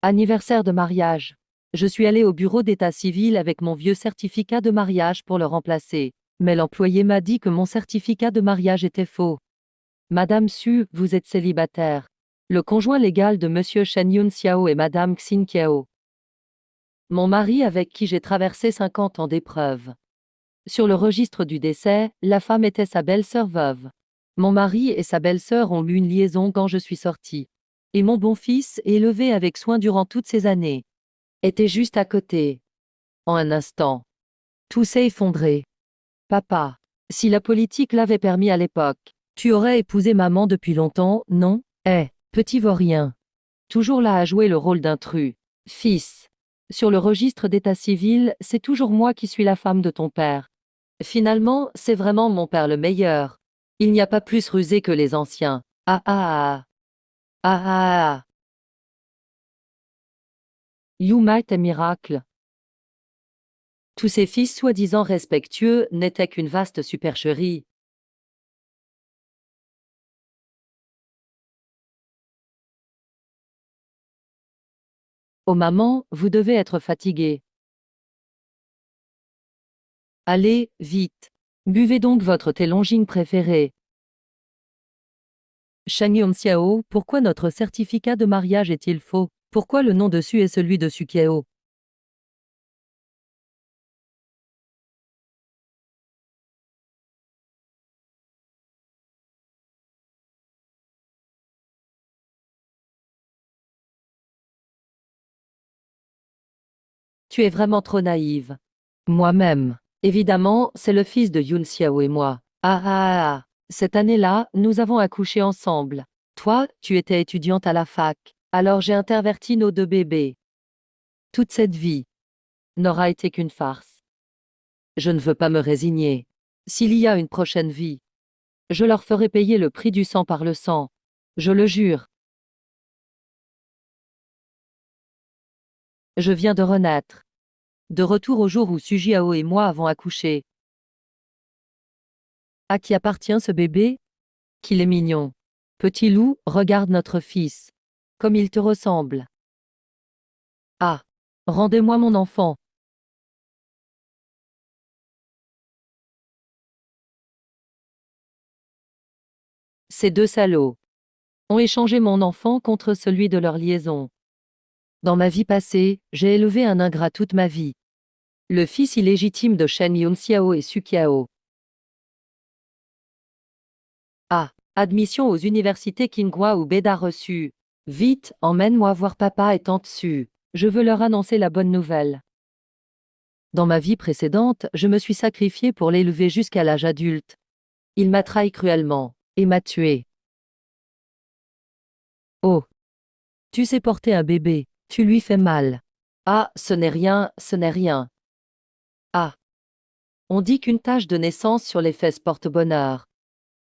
Anniversaire de mariage. Je suis allée au bureau d'état civil avec mon vieux certificat de mariage pour le remplacer. Mais l'employé m'a dit que mon certificat de mariage était faux. Madame Su, vous êtes célibataire. Le conjoint légal de Monsieur Shen Yun Xiao et Madame Xin Qiao. Mon mari avec qui j'ai traversé 50 ans d'épreuves. Sur le registre du décès, la femme était sa belle-sœur veuve. Mon mari et sa belle-sœur ont eu une liaison quand je suis sortie. Et mon bon fils, élevé avec soin durant toutes ces années, était juste à côté. En un instant, tout s'est effondré. Papa, si la politique l'avait permis à l'époque, tu aurais épousé maman depuis longtemps, non? Petit vaurien. Toujours là à jouer le rôle d'intrus. Fils. Sur le registre d'état civil, c'est toujours moi qui suis la femme de ton père. Finalement, c'est vraiment mon père le meilleur. Il n'y a pas plus rusé que les anciens. Ah ah ah. Ah ah ah. You might a miracle. Tous ces fils soi-disant respectueux n'étaient qu'une vaste supercherie. Oh maman, vous devez être fatiguée. Allez, vite. Buvez donc votre thé Longines préféré. Shen Yun Xiao, pourquoi notre certificat de mariage est-il faux? Pourquoi le nom dessus est celui de Su Qiao? Tu es vraiment trop naïve. Moi-même. Évidemment, c'est le fils de Yun Xiao et moi. Ah ah ah. Cette année-là, nous avons accouché ensemble. Toi, tu étais étudiante à la fac. Alors j'ai interverti nos deux bébés. Toute cette vie n'aura été qu'une farce. Je ne veux pas me résigner. S'il y a une prochaine vie, je leur ferai payer le prix du sang par le sang. Je le jure. Je viens de renaître. De retour au jour où Su Jiao et moi avons accouché. À qui appartient ce bébé? Qu'il est mignon. Petit loup, regarde notre fils. Comme il te ressemble. Ah. Rendez-moi mon enfant. Ces deux salauds ont échangé mon enfant contre celui de leur liaison. Dans ma vie passée, j'ai élevé un ingrat toute ma vie. Le fils illégitime de Shen Yun Xiao et Su Qiao. Ah. Admission aux universités Qinghua ou Beda reçue. Vite, emmène-moi voir papa et tante Su. Je veux leur annoncer la bonne nouvelle. Dans ma vie précédente, je me suis sacrifié pour l'élever jusqu'à l'âge adulte. Il m'a trahi cruellement et m'a tué. Oh. Tu sais porter un bébé, tu lui fais mal. Ah, ce n'est rien, ce n'est rien. Ah. On dit qu'une tache de naissance sur les fesses porte bonheur.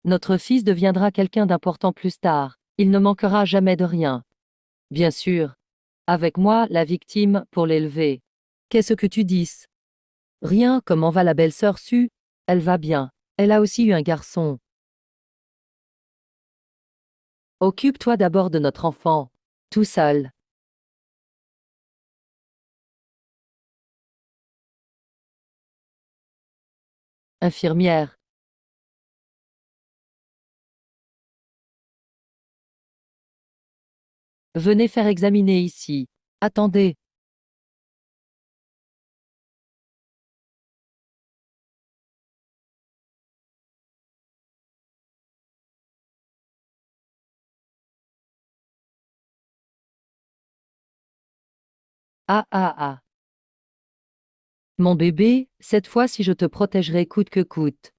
Notre fils deviendra quelqu'un d'important plus tard. Il ne manquera jamais de rien. Bien sûr. Avec moi, la victime, pour l'élever. Qu'est-ce que tu dis? Rien, comment va la belle-sœur Su? Elle va bien. Elle a aussi eu un garçon. Occupe-toi d'abord de notre enfant. Tout seul. Infirmière. Venez faire examiner ici. Attendez. Ah ah ah. Mon bébé, cette fois-ci je te protégerai coûte que coûte.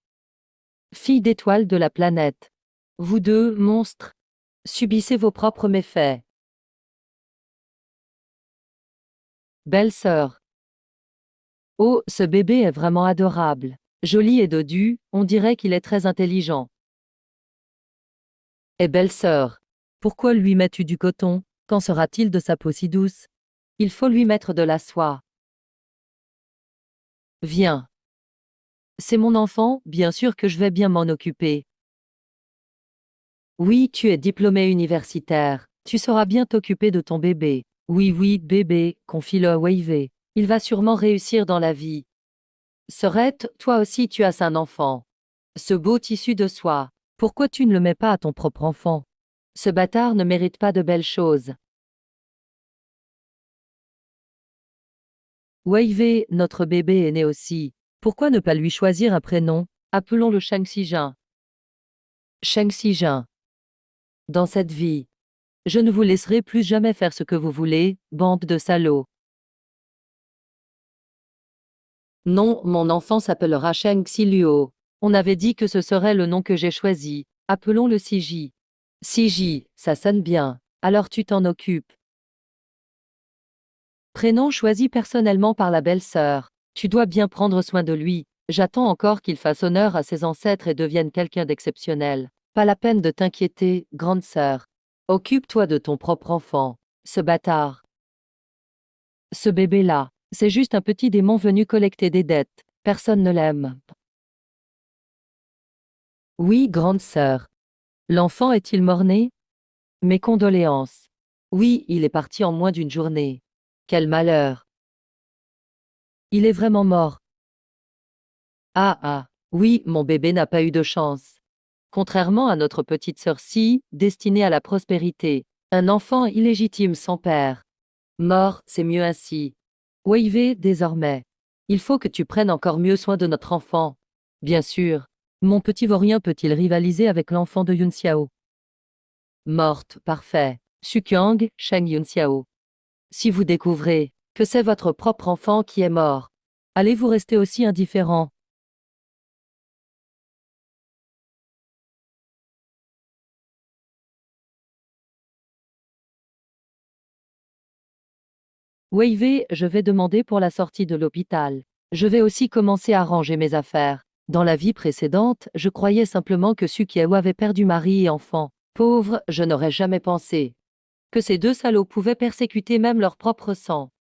Fille d'étoile de la planète. Vous deux, monstres, subissez vos propres méfaits. Belle-sœur. Oh, ce bébé est vraiment adorable. Joli et dodu, on dirait qu'il est très intelligent. Et belle-sœur. Pourquoi lui mets-tu du coton? Qu'en sera-t-il de sa peau si douce? Il faut lui mettre de la soie. Viens. C'est mon enfant, bien sûr que je vais bien m'en occuper. Oui, tu es diplômé universitaire. Tu sauras bien t'occuper de ton bébé. Oui, oui, bébé, confie-le à Wavy. Il va sûrement réussir dans la vie. Sorette, toi aussi tu as un enfant. Ce beau tissu de soie. Pourquoi tu ne le mets pas à ton propre enfant? Ce bâtard ne mérite pas de belles choses. Wavy, notre bébé est né aussi. Pourquoi ne pas lui choisir un prénom? Appelons-le Shang Xijin. Shang Xijin. Dans cette vie, je ne vous laisserai plus jamais faire ce que vous voulez, bande de salauds. Non, mon enfant s'appellera Shang Xiluo. On avait dit que ce serait le nom que j'ai choisi. Appelons-le Siji. Siji, ça sonne bien. Alors tu t'en occupes. Prénom choisi personnellement par la belle-sœur. Tu dois bien prendre soin de lui. J'attends encore qu'il fasse honneur à ses ancêtres et devienne quelqu'un d'exceptionnel. Pas la peine de t'inquiéter, grande sœur. Occupe-toi de ton propre enfant. Ce bâtard. Ce bébé-là, c'est juste un petit démon venu collecter des dettes. Personne ne l'aime. Oui, grande sœur. L'enfant est-il mort-né? Mes condoléances. Oui, il est parti en moins d'une journée. Quel malheur. Il est vraiment mort. Ah ah. Oui, mon bébé n'a pas eu de chance. Contrairement à notre petite sœur Si, destinée à la prospérité. Un enfant illégitime sans père. Mort, c'est mieux ainsi. Wavy, désormais. Il faut que tu prennes encore mieux soin de notre enfant. Bien sûr. Mon petit vaurien peut-il rivaliser avec l'enfant de Yun Xiao? Morte, parfait. Sukyang, Sheng Yun Xiao. Si vous découvrez que c'est votre propre enfant qui est mort, allez-vous rester aussi indifférent? Wavy, je vais demander pour la sortie de l'hôpital. Je vais aussi commencer à ranger mes affaires. Dans la vie précédente, je croyais simplement que Sukiao avait perdu mari et enfant. Pauvre, je n'aurais jamais pensé que ces deux salauds pouvaient persécuter même leur propre sang.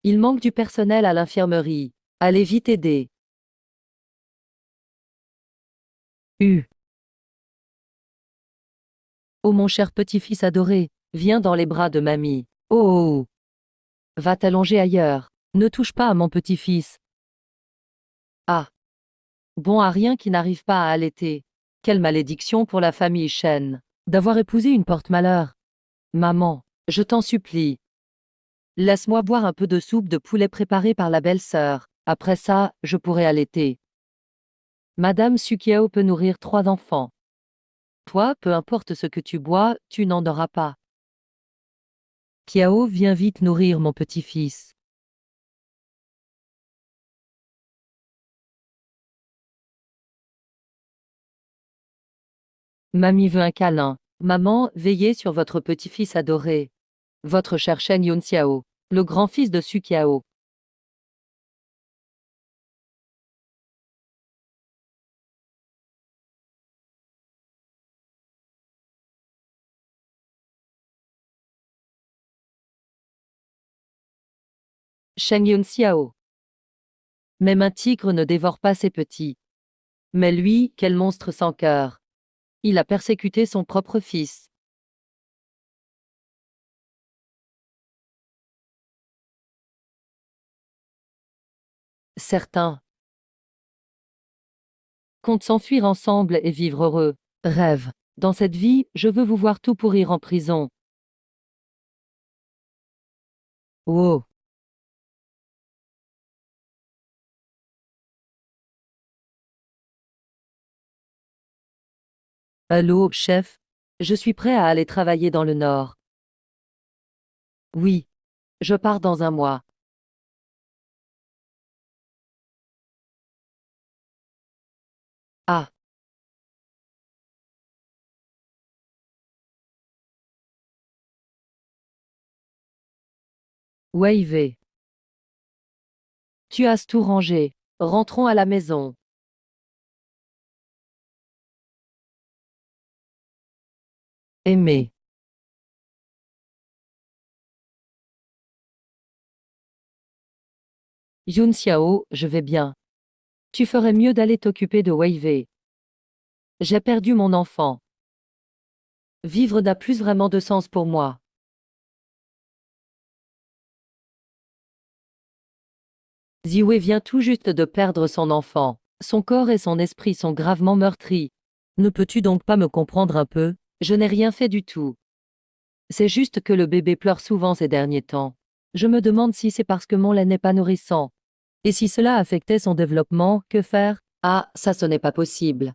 Il manque du personnel à l'infirmerie. Allez vite aider. Oh mon cher petit-fils adoré, viens dans les bras de mamie. Oh, oh, oh. Va t'allonger ailleurs. Ne touche pas à mon petit-fils. Ah. Bon à rien qui n'arrive pas à allaiter. Quelle malédiction pour la famille Shen. D'avoir épousé une porte-malheur. Maman, je t'en supplie. Laisse-moi boire un peu de soupe de poulet préparée par la belle-sœur. Après ça, je pourrai allaiter. Madame Sukiao peut nourrir 3 enfants. Toi, peu importe ce que tu bois, tu n'en auras pas. Kiao, viens vite nourrir mon petit-fils. Mamie veut un câlin. Maman, veillez sur votre petit-fils adoré. Votre cher Shen Yun Xiao, le grand-fils de Su Qiao. Shen Yun Xiao. Même un tigre ne dévore pas ses petits. Mais lui, quel monstre sans cœur. Il a persécuté son propre fils. Certains comptent s'enfuir ensemble et vivre heureux. Rêve. Dans cette vie, je veux vous voir tout pourrir en prison. Oh. Allô, chef? Je suis prêt à aller travailler dans le nord. Oui. Je pars dans un mois. Ah. Wavy. Tu as tout rangé. Rentrons à la maison. Aimer. Yun Xiao, je vais bien. Tu ferais mieux d'aller t'occuper de Wei Wei. J'ai perdu mon enfant. Vivre n'a plus vraiment de sens pour moi. Ziwei vient tout juste de perdre son enfant. Son corps et son esprit sont gravement meurtris. Ne peux-tu donc pas me comprendre un peu? Je n'ai rien fait du tout. C'est juste que le bébé pleure souvent ces derniers temps. Je me demande si c'est parce que mon lait n'est pas nourrissant. Et si cela affectait son développement, que faire? Ah, ça ce n'est pas possible.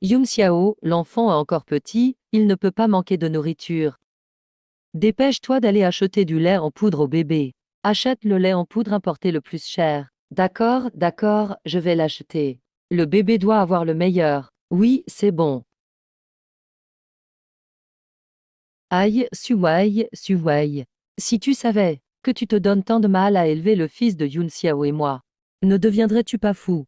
Yun Xiao, l'enfant est encore petit, il ne peut pas manquer de nourriture. Dépêche-toi d'aller acheter du lait en poudre au bébé. Achète le lait en poudre importé le plus cher. D'accord, d'accord, je vais l'acheter. Le bébé doit avoir le meilleur. Oui, c'est bon. Aïe, Suwei, Suwei. Si tu savais que tu te donnes tant de mal à élever le fils de Yun Xiao et moi, ne deviendrais-tu pas fou?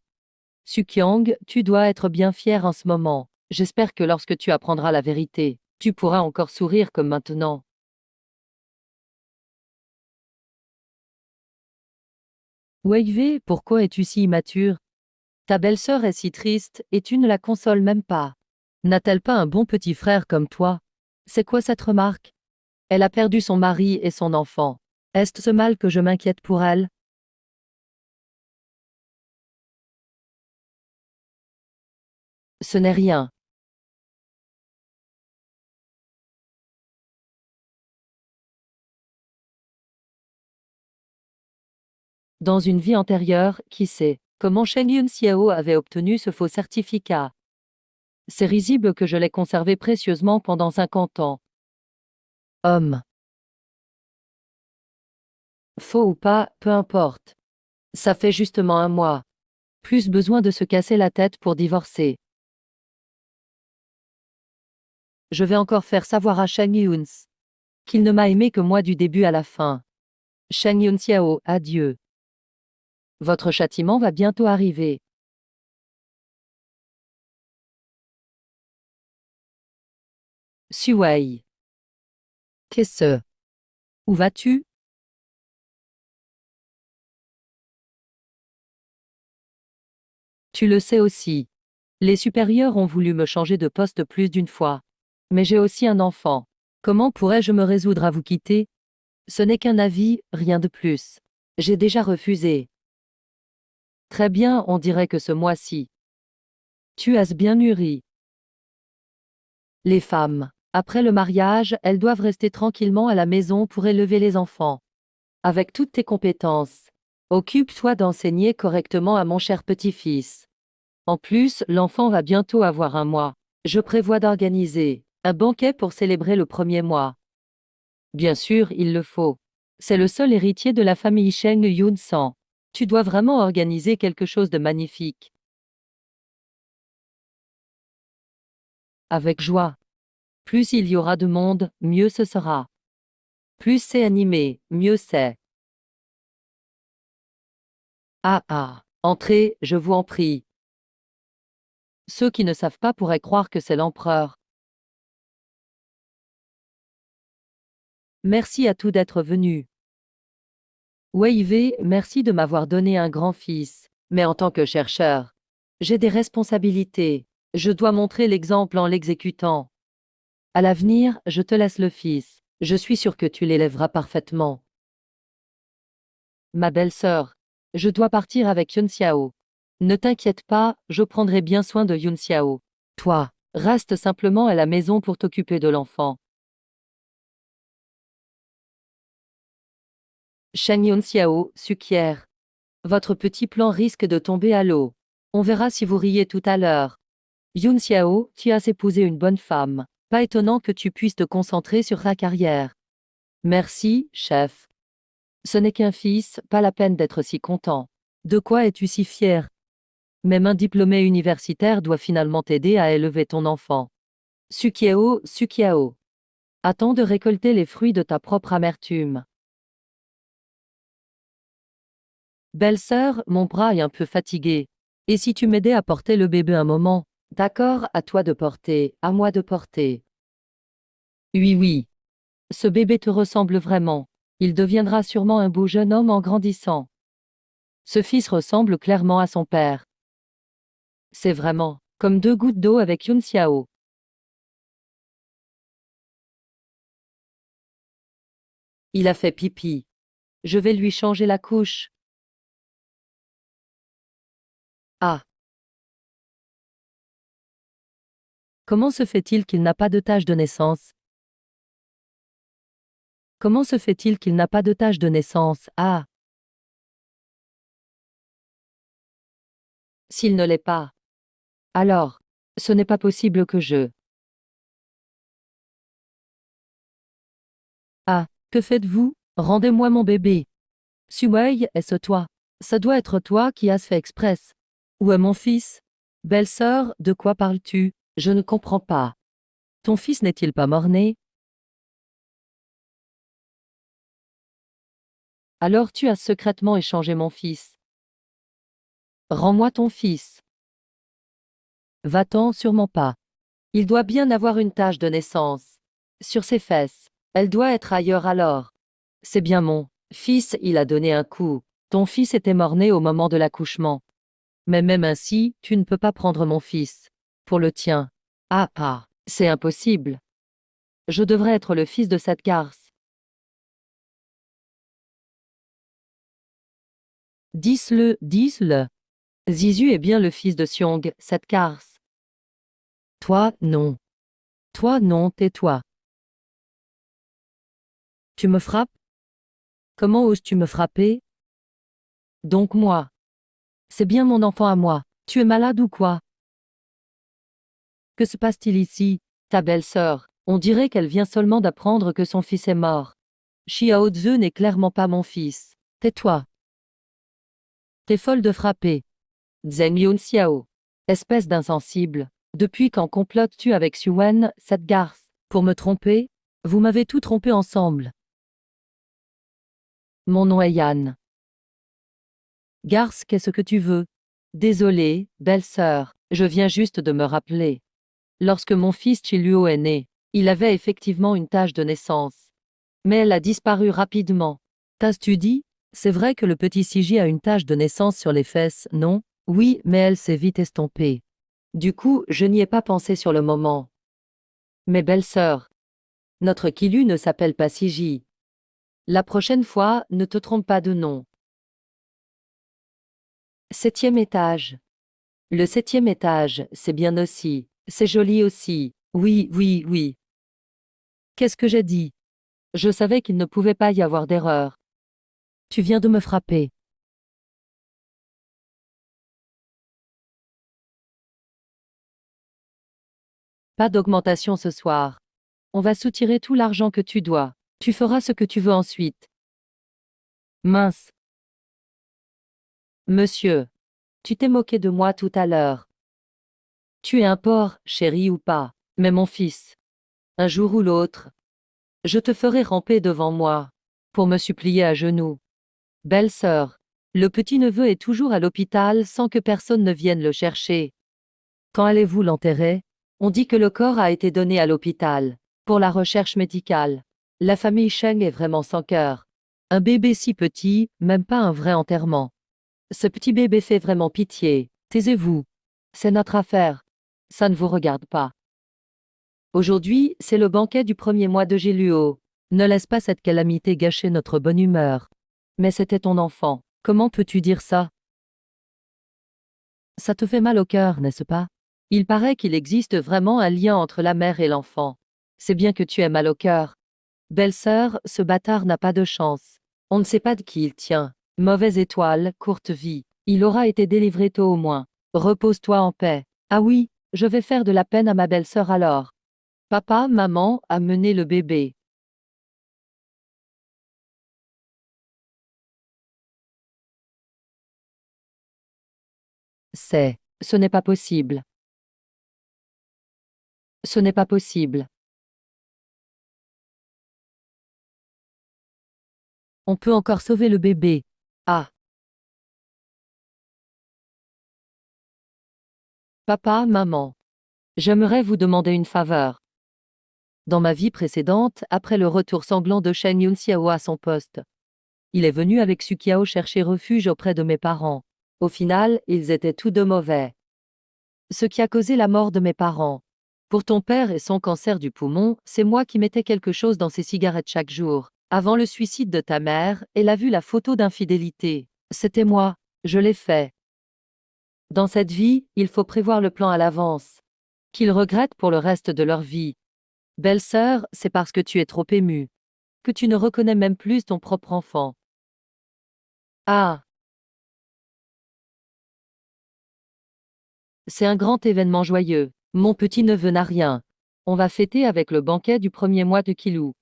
Sukyang, tu dois être bien fier en ce moment. J'espère que lorsque tu apprendras la vérité, tu pourras encore sourire comme maintenant. Wei, pourquoi es-tu si immature? Ta belle-sœur est si triste, et tu ne la consoles même pas. N'a-t-elle pas un bon petit frère comme toi? C'est quoi cette remarque? Elle a perdu son mari et son enfant. Est-ce mal que je m'inquiète pour elle? Ce n'est rien. Dans une vie antérieure, qui sait, comment Shen Yun Xiao avait obtenu ce faux certificat? C'est risible que je l'ai conservé précieusement pendant 50 ans. Homme. Faux ou pas, peu importe. Ça fait justement un mois. Plus besoin de se casser la tête pour divorcer. Je vais encore faire savoir à Shen Yuns qu'il ne m'a aimé que moi du début à la fin. Shen Yun Xiao, adieu. Votre châtiment va bientôt arriver. Suwei. Qu'est-ce? Où vas-tu? Tu le sais aussi. Les supérieurs ont voulu me changer de poste plus d'une fois. Mais j'ai aussi un enfant. Comment pourrais-je me résoudre à vous quitter? Ce n'est qu'un avis, rien de plus. J'ai déjà refusé. Très bien, on dirait que ce mois-ci. Tu as bien mûri. Les femmes, après le mariage, elles doivent rester tranquillement à la maison pour élever les enfants. Avec toutes tes compétences. Occupe-toi d'enseigner correctement à mon cher petit-fils. En plus, l'enfant va bientôt avoir un mois. Je prévois d'organiser un banquet pour célébrer le premier mois. Bien sûr, il le faut. C'est le seul héritier de la famille Sheng Yun-san. Tu dois vraiment organiser quelque chose de magnifique. Avec joie. Plus il y aura de monde, mieux ce sera. Plus c'est animé, mieux c'est. Ah ah, entrez, je vous en prie. Ceux qui ne savent pas pourraient croire que c'est l'empereur. Merci à tous d'être venus. Wei, merci de m'avoir donné un grand-fils. Mais en tant que chercheur, j'ai des responsabilités. Je dois montrer l'exemple en l'exécutant. À l'avenir, je te laisse le fils. Je suis sûr que tu l'élèveras parfaitement. Ma belle-sœur, je dois partir avec Yun Xiao. Ne t'inquiète pas, je prendrai bien soin de Yun Xiao. Toi, reste simplement à la maison pour t'occuper de l'enfant. Sheng Yun Xiao, Sukière. Votre petit plan risque de tomber à l'eau. On verra si vous riez tout à l'heure. Yun Xiao, tu as épousé une bonne femme. Pas étonnant que tu puisses te concentrer sur ta carrière. Merci, chef. Ce n'est qu'un fils, pas la peine d'être si content. De quoi es-tu si fier? Même un diplômé universitaire doit finalement t'aider à élever ton enfant. Sukiao, Sukiao. Attends de récolter les fruits de ta propre amertume. Belle-sœur, mon bras est un peu fatigué. Et si tu m'aidais à porter le bébé un moment? D'accord, à toi de porter, à moi de porter. Oui, oui. Ce bébé te ressemble vraiment. Il deviendra sûrement un beau jeune homme en grandissant. Ce fils ressemble clairement à son père. C'est vraiment comme deux gouttes d'eau avec Yun Xiao. Il a fait pipi. Je vais lui changer la couche. Ah. Comment se fait-il qu'il n'a pas de tache de naissance? Comment se fait-il qu'il n'a pas de tache de naissance? Ah. S'il ne l'est pas. Alors, ce n'est pas possible que je... Ah, que faites-vous? Rendez-moi mon bébé. Suwei, est-ce toi? Ça doit être toi qui as fait express. Où est mon fils? Belle-sœur, de quoi parles-tu? Je ne comprends pas. Ton fils n'est-il pas mort-né? Alors tu as secrètement échangé mon fils. Rends-moi ton fils. Va-t'en, sûrement pas. Il doit bien avoir une tache de naissance. Sur ses fesses. Elle doit être ailleurs alors. C'est bien mon fils, il a donné un coup. Ton fils était mort-né au moment de l'accouchement. Mais même ainsi, tu ne peux pas prendre mon fils. Pour le tien. Ah, ah, c'est impossible. Je devrais être le fils de cette garce. Dis-le, dis-le. Zizu est bien le fils de Xiong, cette garce. Toi, non. Toi, non, tais-toi. Tu me frappes? Comment oses-tu me frapper? Donc moi. C'est bien mon enfant à moi. Tu es malade ou quoi? Que se passe-t-il ici? Ta belle-sœur, on dirait qu'elle vient seulement d'apprendre que son fils est mort. Xiao Zhe n'est clairement pas mon fils. Tais-toi. T'es folle de frapper. Zheng Yun Xiao. Espèce d'insensible. Depuis quand complotes-tu avec Xuan, cette garce? Pour me tromper? Vous m'avez tout trompé ensemble. Mon nom est Yan. Garce, qu'est-ce que tu veux? Désolée, belle-sœur, je viens juste de me rappeler. Lorsque mon fils Chiluo est né, il avait effectivement une tache de naissance. Mais elle a disparu rapidement. T'as-tu dit? C'est vrai que le petit Sigi a une tache de naissance sur les fesses, non? Oui, mais elle s'est vite estompée. Du coup, je n'y ai pas pensé sur le moment. Mais belle-sœur, notre Kilu ne s'appelle pas Sigi. La prochaine fois, ne te trompe pas de nom. 7e étage. Le 7e étage, c'est bien aussi. C'est joli aussi. Oui, oui, oui. Qu'est-ce que j'ai dit? Je savais qu'il ne pouvait pas y avoir d'erreur. Tu viens de me frapper. Pas d'augmentation ce soir. On va soutirer tout l'argent que tu dois. Tu feras ce que tu veux ensuite. Mince. Monsieur. Tu t'es moqué de moi tout à l'heure. Tu es un porc, chéri ou pas. Mais mon fils. Un jour ou l'autre. Je te ferai ramper devant moi. Pour me supplier à genoux. Belle-sœur. Le petit-neveu est toujours à l'hôpital sans que personne ne vienne le chercher. Quand allez-vous l'enterrer? On dit que le corps a été donné à l'hôpital. Pour la recherche médicale. La famille Cheng est vraiment sans cœur. Un bébé si petit, même pas un vrai enterrement. Ce petit bébé fait vraiment pitié. Taisez-vous. C'est notre affaire. Ça ne vous regarde pas. Aujourd'hui, c'est le banquet du premier mois de Géluo. Ne laisse pas cette calamité gâcher notre bonne humeur. Mais c'était ton enfant. Comment peux-tu dire ça? Ça te fait mal au cœur, n'est-ce pas? Il paraît qu'il existe vraiment un lien entre la mère et l'enfant. C'est bien que tu aies mal au cœur. Belle-sœur, ce bâtard n'a pas de chance. On ne sait pas de qui il tient. Mauvaise étoile, courte vie. Il aura été délivré tôt au moins. Repose-toi en paix. Ah oui, je vais faire de la peine à ma belle-sœur alors. Papa, maman, amenez le bébé. Ce n'est pas possible. Ce n'est pas possible. On peut encore sauver le bébé. Ah. Papa, maman. J'aimerais vous demander une faveur. Dans ma vie précédente, après le retour sanglant de Shen Yunxiao à son poste, il est venu avec Sukiao chercher refuge auprès de mes parents. Au final, ils étaient tous deux mauvais. Ce qui a causé la mort de mes parents. Pour ton père et son cancer du poumon, c'est moi qui mettais quelque chose dans ses cigarettes chaque jour. Avant le suicide de ta mère, elle a vu la photo d'infidélité. C'était moi, je l'ai fait. Dans cette vie, il faut prévoir le plan à l'avance. Qu'ils regrettent pour le reste de leur vie. Belle-sœur, c'est parce que tu es trop émue. Que tu ne reconnais même plus ton propre enfant. Ah, c'est un grand événement joyeux. Mon petit-neveu n'a rien. On va fêter avec le banquet du premier mois de Kilou.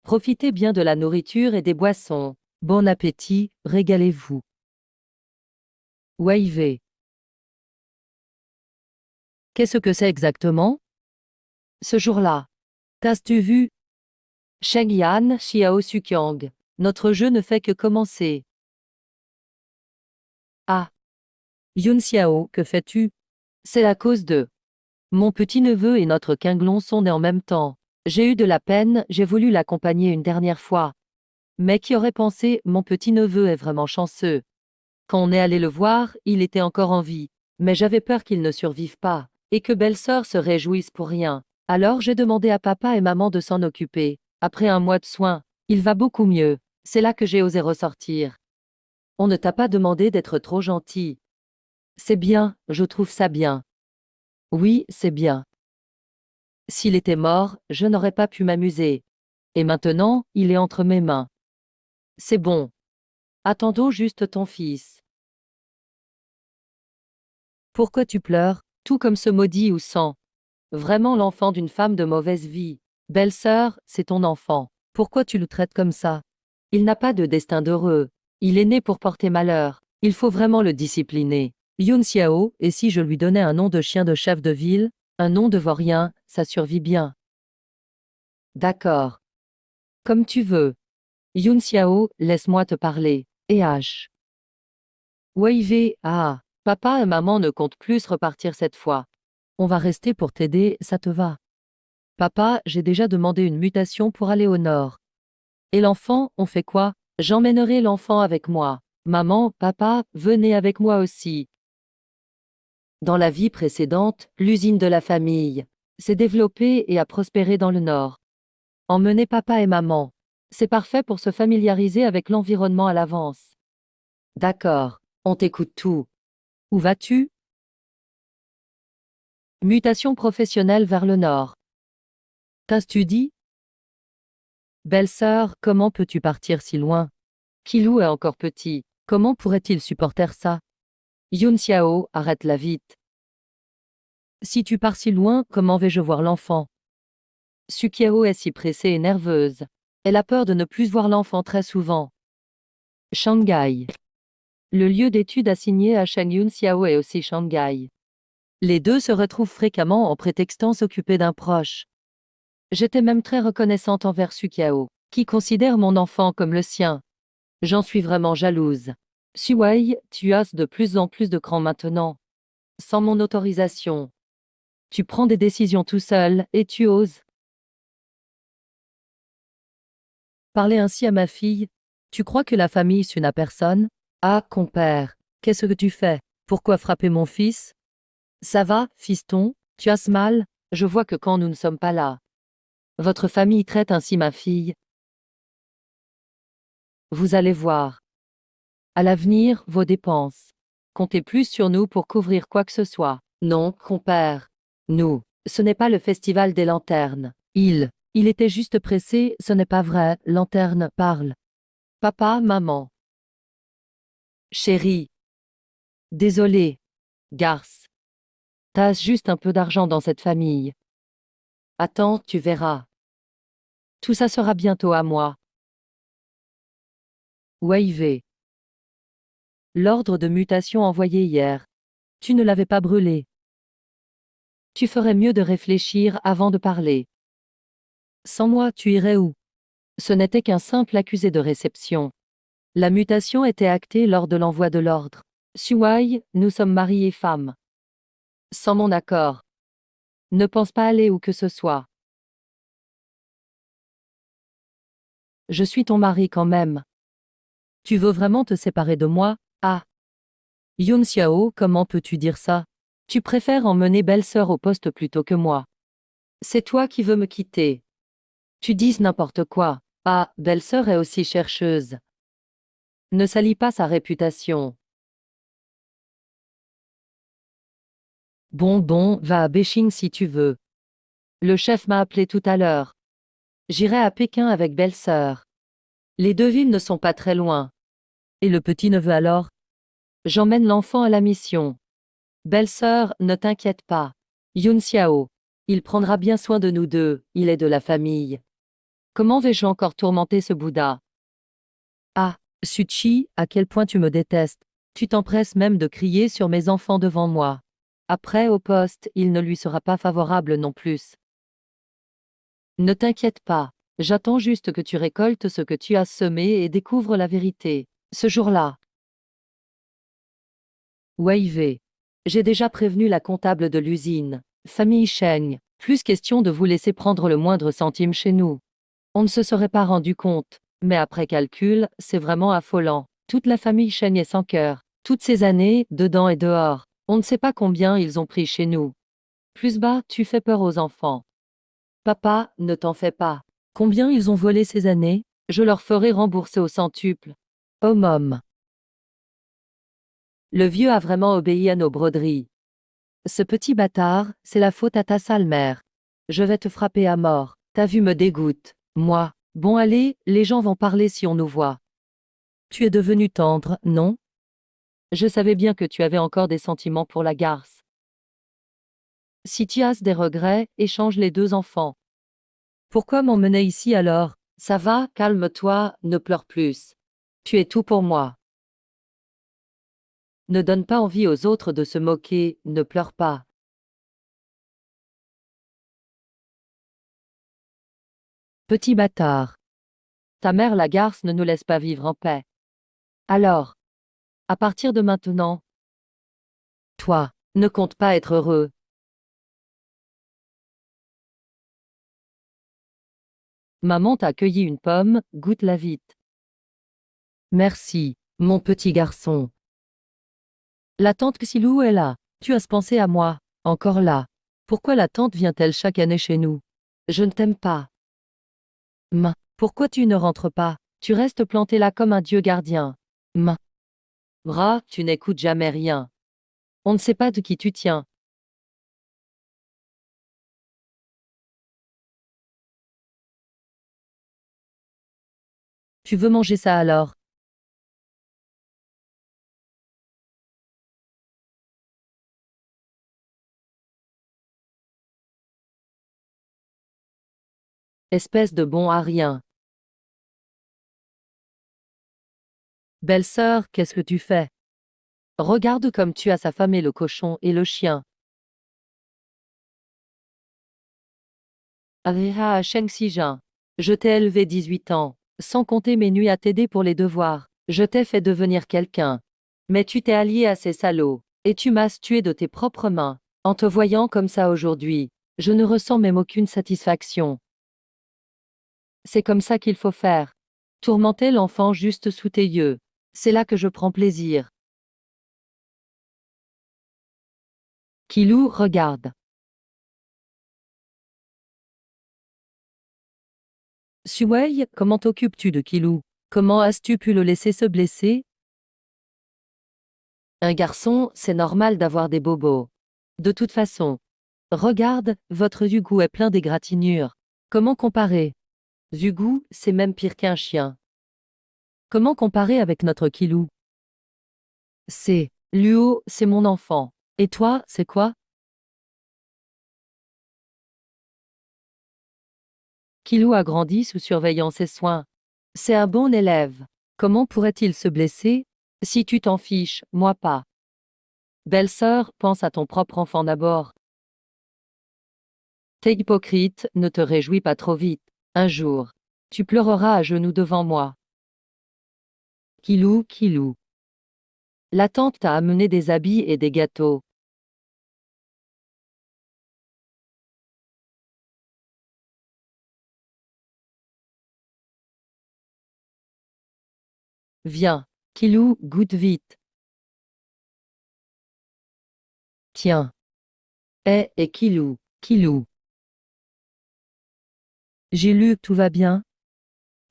Profitez bien de la nourriture et des boissons. Bon appétit, régalez-vous. Wavez. Qu'est-ce que c'est exactement? Ce jour-là. T'as-tu vu? Sheng Yan, Xiao Suqiang. Notre jeu ne fait que commencer. Ah. Yun Xiao, que fais-tu? C'est à cause de. Mon petit-neveu et notre Quinglon sont nés en même temps. J'ai eu de la peine, j'ai voulu l'accompagner une dernière fois. Mais qui aurait pensé, mon petit-neveu est vraiment chanceux. Quand on est allé le voir, il était encore en vie. Mais j'avais peur qu'il ne survive pas, et que belle-sœur se réjouisse pour rien. Alors j'ai demandé à papa et maman de s'en occuper. Après un mois de soins, il va beaucoup mieux. C'est là que j'ai osé ressortir. On ne t'a pas demandé d'être trop gentil. C'est bien, je trouve ça bien. Oui, c'est bien. S'il était mort, je n'aurais pas pu m'amuser. Et maintenant, il est entre mes mains. C'est bon. Attendons juste ton fils. Pourquoi tu pleures, tout comme ce maudit ou sang? Vraiment l'enfant d'une femme de mauvaise vie. Belle-sœur, c'est ton enfant. Pourquoi tu le traites comme ça? Il n'a pas de destin d'heureux. Il est né pour porter malheur. Il faut vraiment le discipliner. Yun Xiao, et si je lui donnais un nom de chien de chef de ville, un nom de vaurien, ça survit bien. D'accord. Comme tu veux. Yun Xiao, laisse-moi te parler. Et H. Wei ah. Papa et maman ne comptent plus repartir cette fois. On va rester pour t'aider, ça te va? Papa, j'ai déjà demandé une mutation pour aller au nord. Et l'enfant, on fait quoi? J'emmènerai l'enfant avec moi. Maman, papa, venez avec moi aussi. Dans la vie précédente, l'usine de la famille s'est développée et a prospéré dans le nord. Emmenez papa et maman. C'est parfait pour se familiariser avec l'environnement à l'avance. D'accord, on t'écoute tout. Où vas-tu? Mutation professionnelle vers le nord. T'as-tu dit? Belle-sœur, comment peux-tu partir si loin? Kilou est encore petit. Comment pourrait-il supporter ça? Yun Xiao, arrête-la vite. Si tu pars si loin, comment vais-je voir l'enfant? Sukiao est si pressée et nerveuse. Elle a peur de ne plus voir l'enfant très souvent. Shanghai. Le lieu d'études assigné à Sheng Yun Xiao est aussi Shanghai. Les deux se retrouvent fréquemment en prétextant s'occuper d'un proche. J'étais même très reconnaissante envers Sukiao, qui considère mon enfant comme le sien. J'en suis vraiment jalouse. Suwei, tu as de plus en plus de cran maintenant. Sans mon autorisation. Tu prends des décisions tout seul, et tu oses parler ainsi à ma fille. Tu crois que la famille s'une à personne? Ah, compère, qu'est-ce que tu fais? Pourquoi frapper mon fils? Ça va, fiston, tu as mal? Je vois que quand nous ne sommes pas là. Votre famille traite ainsi ma fille. Vous allez voir. À l'avenir, vos dépenses. Comptez plus sur nous pour couvrir quoi que ce soit. Non, compère. Nous. Ce n'est pas le festival des lanternes. Il était juste pressé, ce n'est pas vrai, lanterne, parle. Papa, maman. Chérie. Désolé. Garce. T'as juste un peu d'argent dans cette famille. Attends, tu verras. Tout ça sera bientôt à moi. Wavez. L'ordre de mutation envoyé hier. Tu ne l'avais pas brûlé. Tu ferais mieux de réfléchir avant de parler. Sans moi, tu irais où? Ce n'était qu'un simple accusé de réception. La mutation était actée lors de l'envoi de l'ordre. Suwei, nous sommes mari et femme. Sans mon accord. Ne pense pas aller où que ce soit. Je suis ton mari quand même. Tu veux vraiment te séparer de moi? Ah. Yun Xiao, comment peux-tu dire ça? Tu préfères emmener belle-sœur au poste plutôt que moi. C'est toi qui veux me quitter. Tu dises n'importe quoi. Ah, belle-sœur est aussi chercheuse. Ne salis pas sa réputation. Bon, va à Beijing si tu veux. Le chef m'a appelé tout à l'heure. J'irai à Pékin avec belle-sœur. Les deux villes ne sont pas très loin. Et le petit-neveu alors? J'emmène l'enfant à la mission. Belle-sœur, ne t'inquiète pas. Yun Xiao. Il prendra bien soin de nous deux, il est de la famille. Comment vais-je encore tourmenter ce Bouddha? Ah, Suchi, à quel point tu me détestes. Tu t'empresses même de crier sur mes enfants devant moi. Après, au poste, il ne lui sera pas favorable non plus. Ne t'inquiète pas. J'attends juste que tu récoltes ce que tu as semé et découvres la vérité. Ce jour-là. Wei. J'ai déjà prévenu la comptable de l'usine. Famille Cheng. Plus question de vous laisser prendre le moindre centime chez nous. On ne se serait pas rendu compte. Mais après calcul, c'est vraiment affolant. Toute la famille Cheng est sans cœur. Toutes ces années, dedans et dehors. On ne sait pas combien ils ont pris chez nous. Plus bas, tu fais peur aux enfants. Papa, ne t'en fais pas. Combien ils ont volé ces années? Je leur ferai rembourser au centuple. Oh mom. Le vieux a vraiment obéi à nos broderies. Ce petit bâtard, c'est la faute à ta sale mère. Je vais te frapper à mort. Ta vue me dégoûte. Moi. Bon allez, les gens vont parler si on nous voit. Tu es devenu tendre, non? Je savais bien que tu avais encore des sentiments pour la garce. Si tu as des regrets, échange les deux enfants. Pourquoi m'emmener ici alors? Ça va, calme-toi, ne pleure plus. Tu es tout pour moi. Ne donne pas envie aux autres de se moquer, ne pleure pas. Petit bâtard. Ta mère la garce ne nous laisse pas vivre en paix. Alors, à partir de maintenant, toi, ne compte pas être heureux. Maman t'a cueilli une pomme, goûte-la vite. Merci, mon petit garçon. La tante Xilou est là. Tu as pensé à moi. Encore là. Pourquoi la tante vient-elle chaque année chez nous? Je ne t'aime pas. Pourquoi tu ne rentres pas? Tu restes planté là comme un dieu gardien. Bras, tu n'écoutes jamais rien. On ne sait pas de qui tu tiens. Tu veux manger ça alors? Espèce de bon à rien. Belle-sœur, qu'est-ce que tu fais? Regarde comme tu as sa femme et le cochon et le chien. Ah, Sheng Xijin. Je t'ai élevé 18 ans, sans compter mes nuits à t'aider pour les devoirs. Je t'ai fait devenir quelqu'un. Mais tu t'es allié à ces salauds, et tu m'as tué de tes propres mains. En te voyant comme ça aujourd'hui, je ne ressens même aucune satisfaction. C'est comme ça qu'il faut faire. Tourmenter l'enfant juste sous tes yeux. C'est là que je prends plaisir. Kilou, regarde. Suwei, comment t'occupes-tu de Kilou? Comment as-tu pu le laisser se blesser? Un garçon, c'est normal d'avoir des bobos. De toute façon. Regarde, votre Zugu est plein d'égratignures. Comment comparer? Zugu, c'est même pire qu'un chien. Comment comparer avec notre Kilou? Luo, c'est mon enfant. Et toi, c'est quoi? Kilou a grandi sous surveillance et soins. C'est un bon élève. Comment pourrait-il se blesser? Si tu t'en fiches, moi pas. Belle-sœur, pense à ton propre enfant d'abord. T'es hypocrite, ne te réjouis pas trop vite. Un jour, tu pleureras à genoux devant moi. Kilou. La tante t'a amené des habits et des gâteaux. Viens. Kilou, goûte vite. Tiens. Et Kilou. J'ai lu, tout va bien?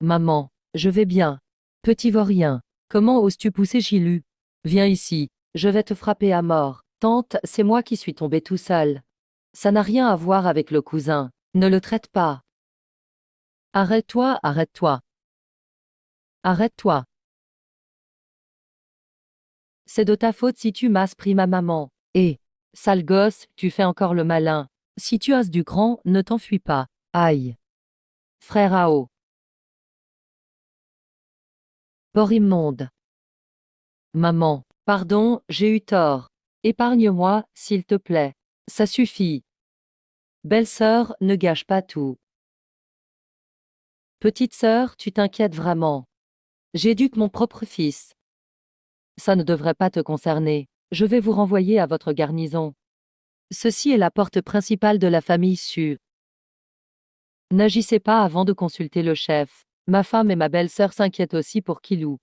Maman, je vais bien. Petit vaurien, comment oses-tu pousser Chilu? Viens ici, je vais te frapper à mort. Tante, c'est moi qui suis tombé tout seul. Ça n'a rien à voir avec le cousin. Ne le traite pas. Arrête-toi, arrête-toi. Arrête-toi. C'est de ta faute si tu masses pris ma maman. Et, sale gosse, tu fais encore le malin. Si tu as du cran, ne t'enfuis pas. Aïe. Frère Ao. Porc immonde. Maman, pardon, j'ai eu tort. Épargne-moi, s'il te plaît. Ça suffit. Belle-sœur, ne gâche pas tout. Petite sœur, tu t'inquiètes vraiment. J'éduque mon propre fils. Ça ne devrait pas te concerner. Je vais vous renvoyer à votre garnison. Ceci est la porte principale de la famille Su. N'agissez pas avant de consulter le chef. Ma femme et ma belle-sœur s'inquiètent aussi pour Kilou.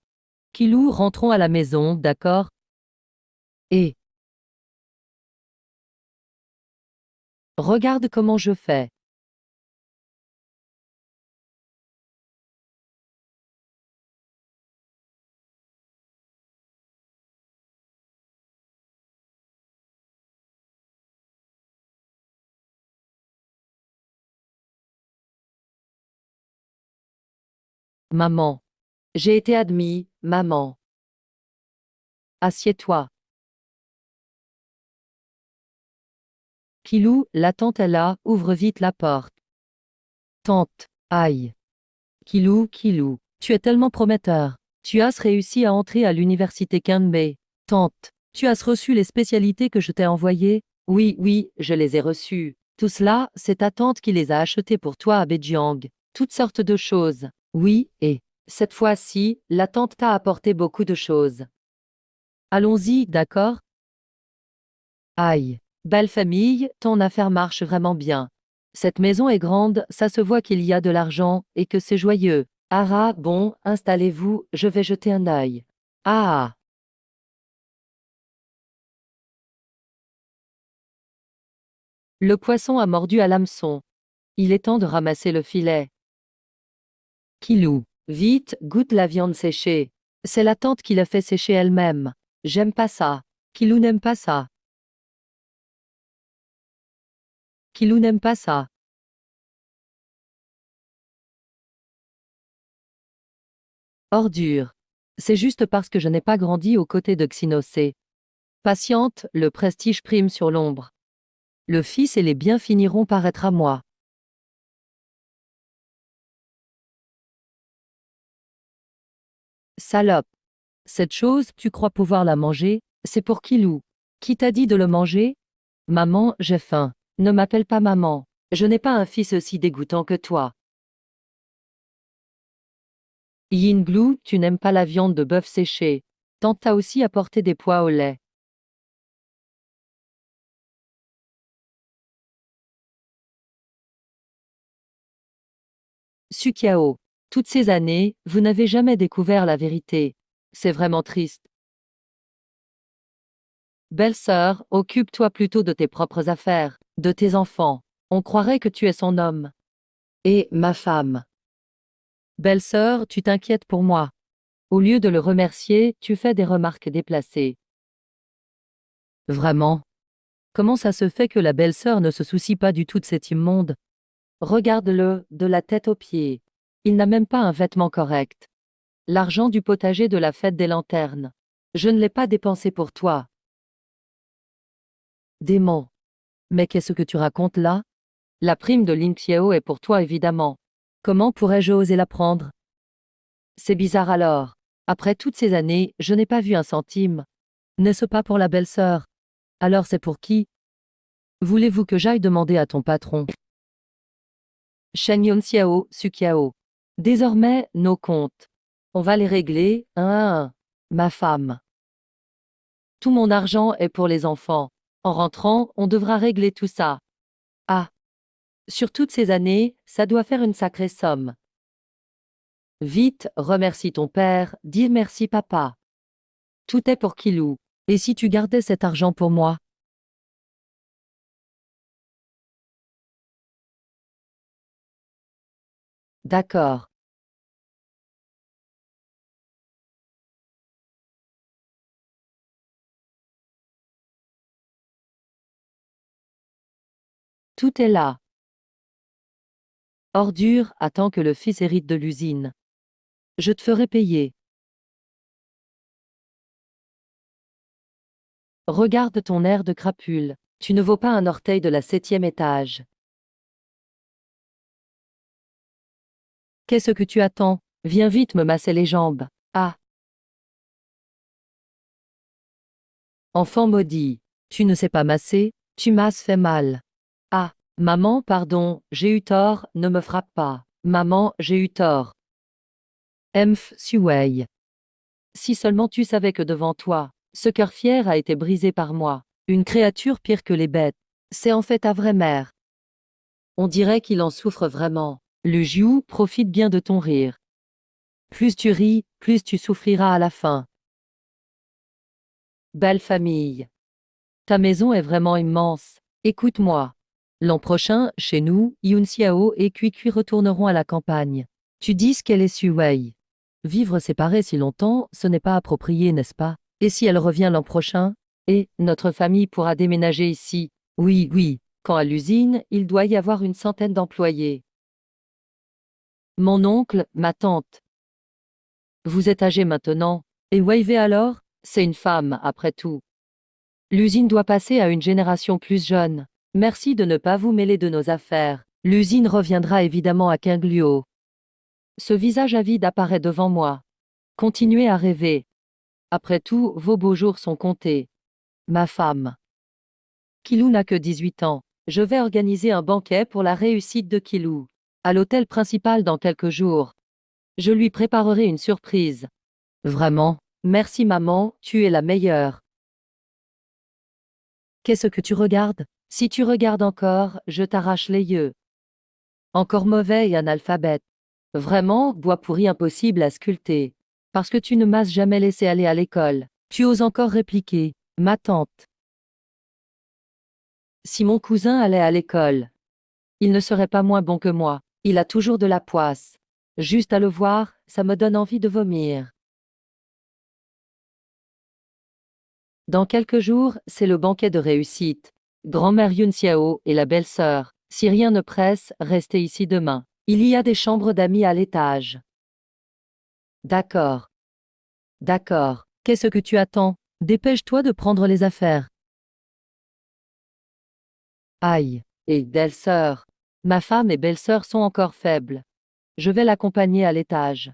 Kilou, rentrons à la maison, d'accord? Et regarde comment je fais. Maman. J'ai été admis, maman. Assieds-toi. Kilou, la tante est là, ouvre vite la porte. Tante. Aïe. Kilou, Kilou. Tu es tellement prometteur. Tu as réussi à entrer à l'université Kinbe. Tante. Tu as reçu les spécialités que je t'ai envoyées? Oui, oui, je les ai reçues. Tout cela, c'est ta tante qui les a achetées pour toi à Bejiang. Toutes sortes de choses. Oui, et cette fois-ci, la tante t'a apporté beaucoup de choses. Allons-y, d'accord? Aïe. Belle famille, ton affaire marche vraiment bien. Cette maison est grande, ça se voit qu'il y a de l'argent, et que c'est joyeux. Ah, bon, installez-vous, je vais jeter un œil. Ah! Le poisson a mordu à l'hameçon. Il est temps de ramasser le filet. Kilou. Vite, goûte la viande séchée. C'est la tante qui l'a fait sécher elle-même. J'aime pas ça. Kilou n'aime pas ça. Kilou n'aime pas ça. Ordure. C'est juste parce que je n'ai pas grandi aux côtés de Xynocé. Patiente, le prestige prime sur l'ombre. Le fils et les biens finiront par être à moi. Salope. Cette chose, tu crois pouvoir la manger? C'est pour Kilou. Qui t'a dit de le manger? Maman, j'ai faim. Ne m'appelle pas maman. Je n'ai pas un fils aussi dégoûtant que toi. Yinglou, tu n'aimes pas la viande de bœuf séchée. Tante t'a aussi apporté des pois au lait. Sukiao. Toutes ces années, vous n'avez jamais découvert la vérité. C'est vraiment triste. Belle-sœur, occupe-toi plutôt de tes propres affaires, de tes enfants. On croirait que tu es son homme. Et, ma femme. Belle-sœur, tu t'inquiètes pour moi. Au lieu de le remercier, tu fais des remarques déplacées. Vraiment? Comment ça se fait que la belle-sœur ne se soucie pas du tout de cet immonde? Regarde-le, de la tête aux pieds. Il n'a même pas un vêtement correct. L'argent du potager de la fête des lanternes. Je ne l'ai pas dépensé pour toi. Démon. Mais qu'est-ce que tu racontes là? La prime de Lin Xiao est pour toi évidemment. Comment pourrais-je oser la prendre? C'est bizarre alors. Après toutes ces années, je n'ai pas vu un centime. N'est-ce pas pour la belle-sœur? Alors c'est pour qui? Voulez-vous que j'aille demander à ton patron? Shen Yun Xiao, Sukiao. Désormais, nos comptes. On va les régler, un à un. Ma femme. Tout mon argent est pour les enfants. En rentrant, on devra régler tout ça. Ah. Sur toutes ces années, ça doit faire une sacrée somme. Vite, remercie ton père, dis merci papa. Tout est pour Kilou. Et si tu gardais cet argent pour moi? D'accord. Tout est là. Ordure, attends que le fils hérite de l'usine. Je te ferai payer. Regarde ton air de crapule. Tu ne vaux pas un orteil de la 7e étage. Qu'est-ce que tu attends? Viens vite me masser les jambes. Ah! Enfant maudit. Tu ne sais pas masser, tu masses fait mal. Ah! Maman, pardon, j'ai eu tort, ne me frappe pas. Maman, j'ai eu tort. Emph, Suwei. Si seulement tu savais que devant toi, ce cœur fier a été brisé par moi. Une créature pire que les bêtes. C'est en fait ta vraie mère. On dirait qu'il en souffre vraiment. Le Jiu profite bien de ton rire. Plus tu ris, plus tu souffriras à la fin. Belle famille. Ta maison est vraiment immense. Écoute-moi. L'an prochain, chez nous, Yun Xiao et Kui Kui retourneront à la campagne. Tu dis qu'elle est Suwei. Vivre séparés si longtemps, ce n'est pas approprié, n'est-ce pas? Et si elle revient l'an prochain? Et notre famille pourra déménager ici. Oui, oui. Quand à l'usine, il doit y avoir une centaine d'employés. Mon oncle, ma tante. Vous êtes âgé maintenant. Et Wei alors? C'est une femme, après tout. L'usine doit passer à une génération plus jeune. Merci de ne pas vous mêler de nos affaires. L'usine reviendra évidemment à Qingluo. Ce visage avide apparaît devant moi. Continuez à rêver. Après tout, vos beaux jours sont comptés. Ma femme. Kilou n'a que 18 ans. Je vais organiser un banquet pour la réussite de Kilou. À l'hôtel principal dans quelques jours. Je lui préparerai une surprise. Vraiment? Merci maman, tu es la meilleure. Qu'est-ce que tu regardes? Si tu regardes encore, je t'arrache les yeux. Encore mauvais et analphabète. Vraiment, bois pourri impossible à sculpter. Parce que tu ne m'as jamais laissé aller à l'école. Tu oses encore répliquer. Ma tante. Si mon cousin allait à l'école, il ne serait pas moins bon que moi. Il a toujours de la poisse. Juste à le voir, ça me donne envie de vomir. Dans quelques jours, c'est le banquet de réussite. Grand-mère Yun Xiao et la belle-sœur. Si rien ne presse, restez ici demain. Il y a des chambres d'amis à l'étage. D'accord. D'accord. Qu'est-ce que tu attends? Dépêche-toi de prendre les affaires. Aïe. Et belle-sœur. Ma femme et belle-sœur sont encore faibles. Je vais l'accompagner à l'étage.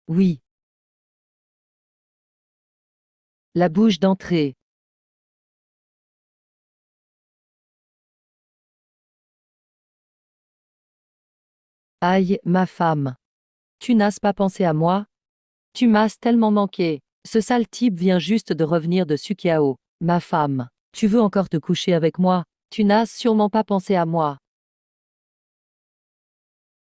Oui. La bouche d'entrée. Aïe, ma femme. Tu n'as pas pensé à moi? Tu m'as tellement manqué. Ce sale type vient juste de revenir de Sukiao. Ma femme. Tu veux encore te coucher avec moi? Tu n'as sûrement pas pensé à moi.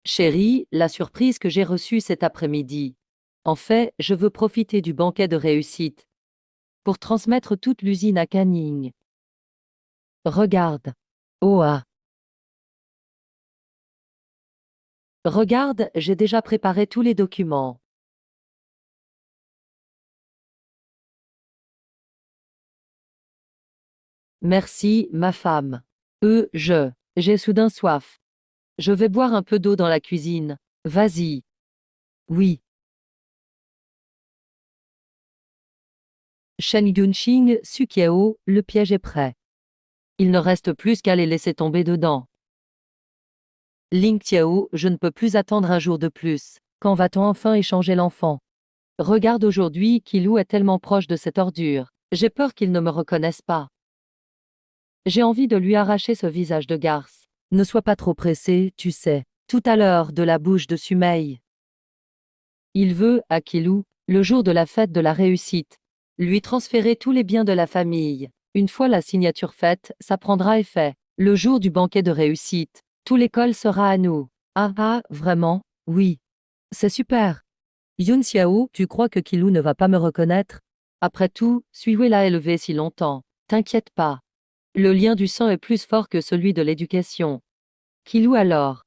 Chérie, la surprise que j'ai reçue cet après-midi. En fait, je veux profiter du banquet de réussite pour transmettre toute l'usine à Canning. Regarde. Oh ah. Regarde, j'ai déjà préparé tous les documents. Merci, ma femme. J'ai soudain soif. Je vais boire un peu d'eau dans la cuisine. Vas-y. Oui. Shen Yunqing, Sukiao, le piège est prêt. Il ne reste plus qu'à les laisser tomber dedans. Ling Tiao, je ne peux plus attendre un jour de plus. Quand va-t-on enfin échanger l'enfant? Regarde aujourd'hui, Kilou est tellement proche de cette ordure. J'ai peur qu'il ne me reconnaisse pas. J'ai envie de lui arracher ce visage de garce. Ne sois pas trop pressé, tu sais. Tout à l'heure, de la bouche de Sumei. Il veut, à Kilou, le jour de la fête de la réussite, lui transférer tous les biens de la famille. Une fois la signature faite, ça prendra effet. Le jour du banquet de réussite, tout l'école sera à nous. Ah ah, vraiment? Oui. C'est super. Yun Xiao, tu crois que Kilou ne va pas me reconnaître? Après tout, Sui l'a élevé si longtemps. T'inquiète pas. Le lien du sang est plus fort que celui de l'éducation. Kilou alors.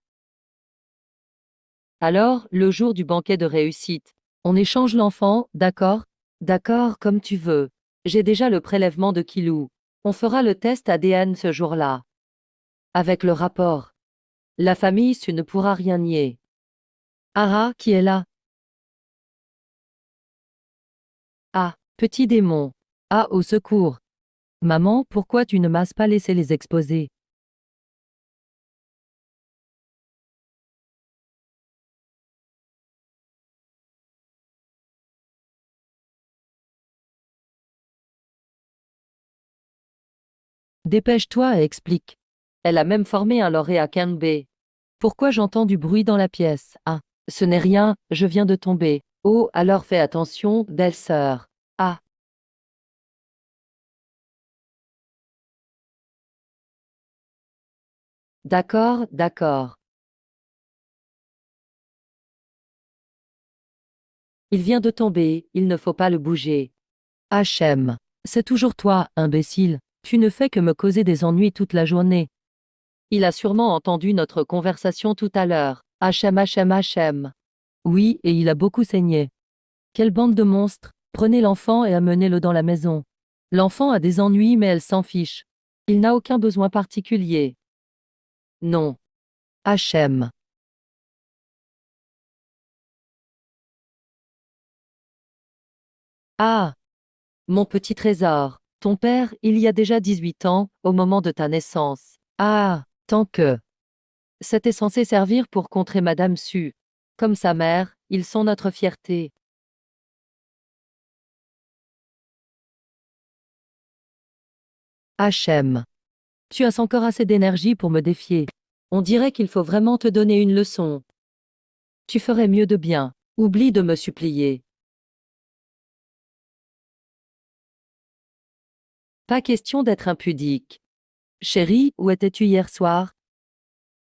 Alors, le jour du banquet de réussite. On échange l'enfant, d'accord? D'accord, comme tu veux. J'ai déjà le prélèvement de Kilou. On fera le test ADN ce jour-là. Avec le rapport. La famille Su ne pourra rien nier. Ah, qui est là? Ah, petit démon. Ah, au secours. Maman, pourquoi tu ne m'as pas laissé les exposer? Dépêche-toi et explique. Elle a même formé un lauréat Kanbei. Pourquoi j'entends du bruit dans la pièce? Ah, ce n'est rien, je viens de tomber. Oh, alors fais attention, belle sœur. Ah, d'accord, d'accord. Il vient de tomber, il ne faut pas le bouger. Hachem. C'est toujours toi, imbécile. Tu ne fais que me causer des ennuis toute la journée. Il a sûrement entendu notre conversation tout à l'heure. Hachem, Hachem, Hachem. Oui, et il a beaucoup saigné. Quelle bande de monstres! Prenez l'enfant et amenez-le dans la maison. L'enfant a des ennuis mais elle s'en fiche. Il n'a aucun besoin particulier. Non. Hachem. Ah, mon petit trésor. Ton père, il y a déjà 18 ans, au moment de ta naissance. Ah, tant que. C'était censé servir pour contrer Madame Su. Comme sa mère, ils sont notre fierté. Hachem. Tu as encore assez d'énergie pour me défier. On dirait qu'il faut vraiment te donner une leçon. Tu ferais mieux de bien. Oublie de me supplier. Pas question d'être impudique. Chérie, où étais-tu hier soir?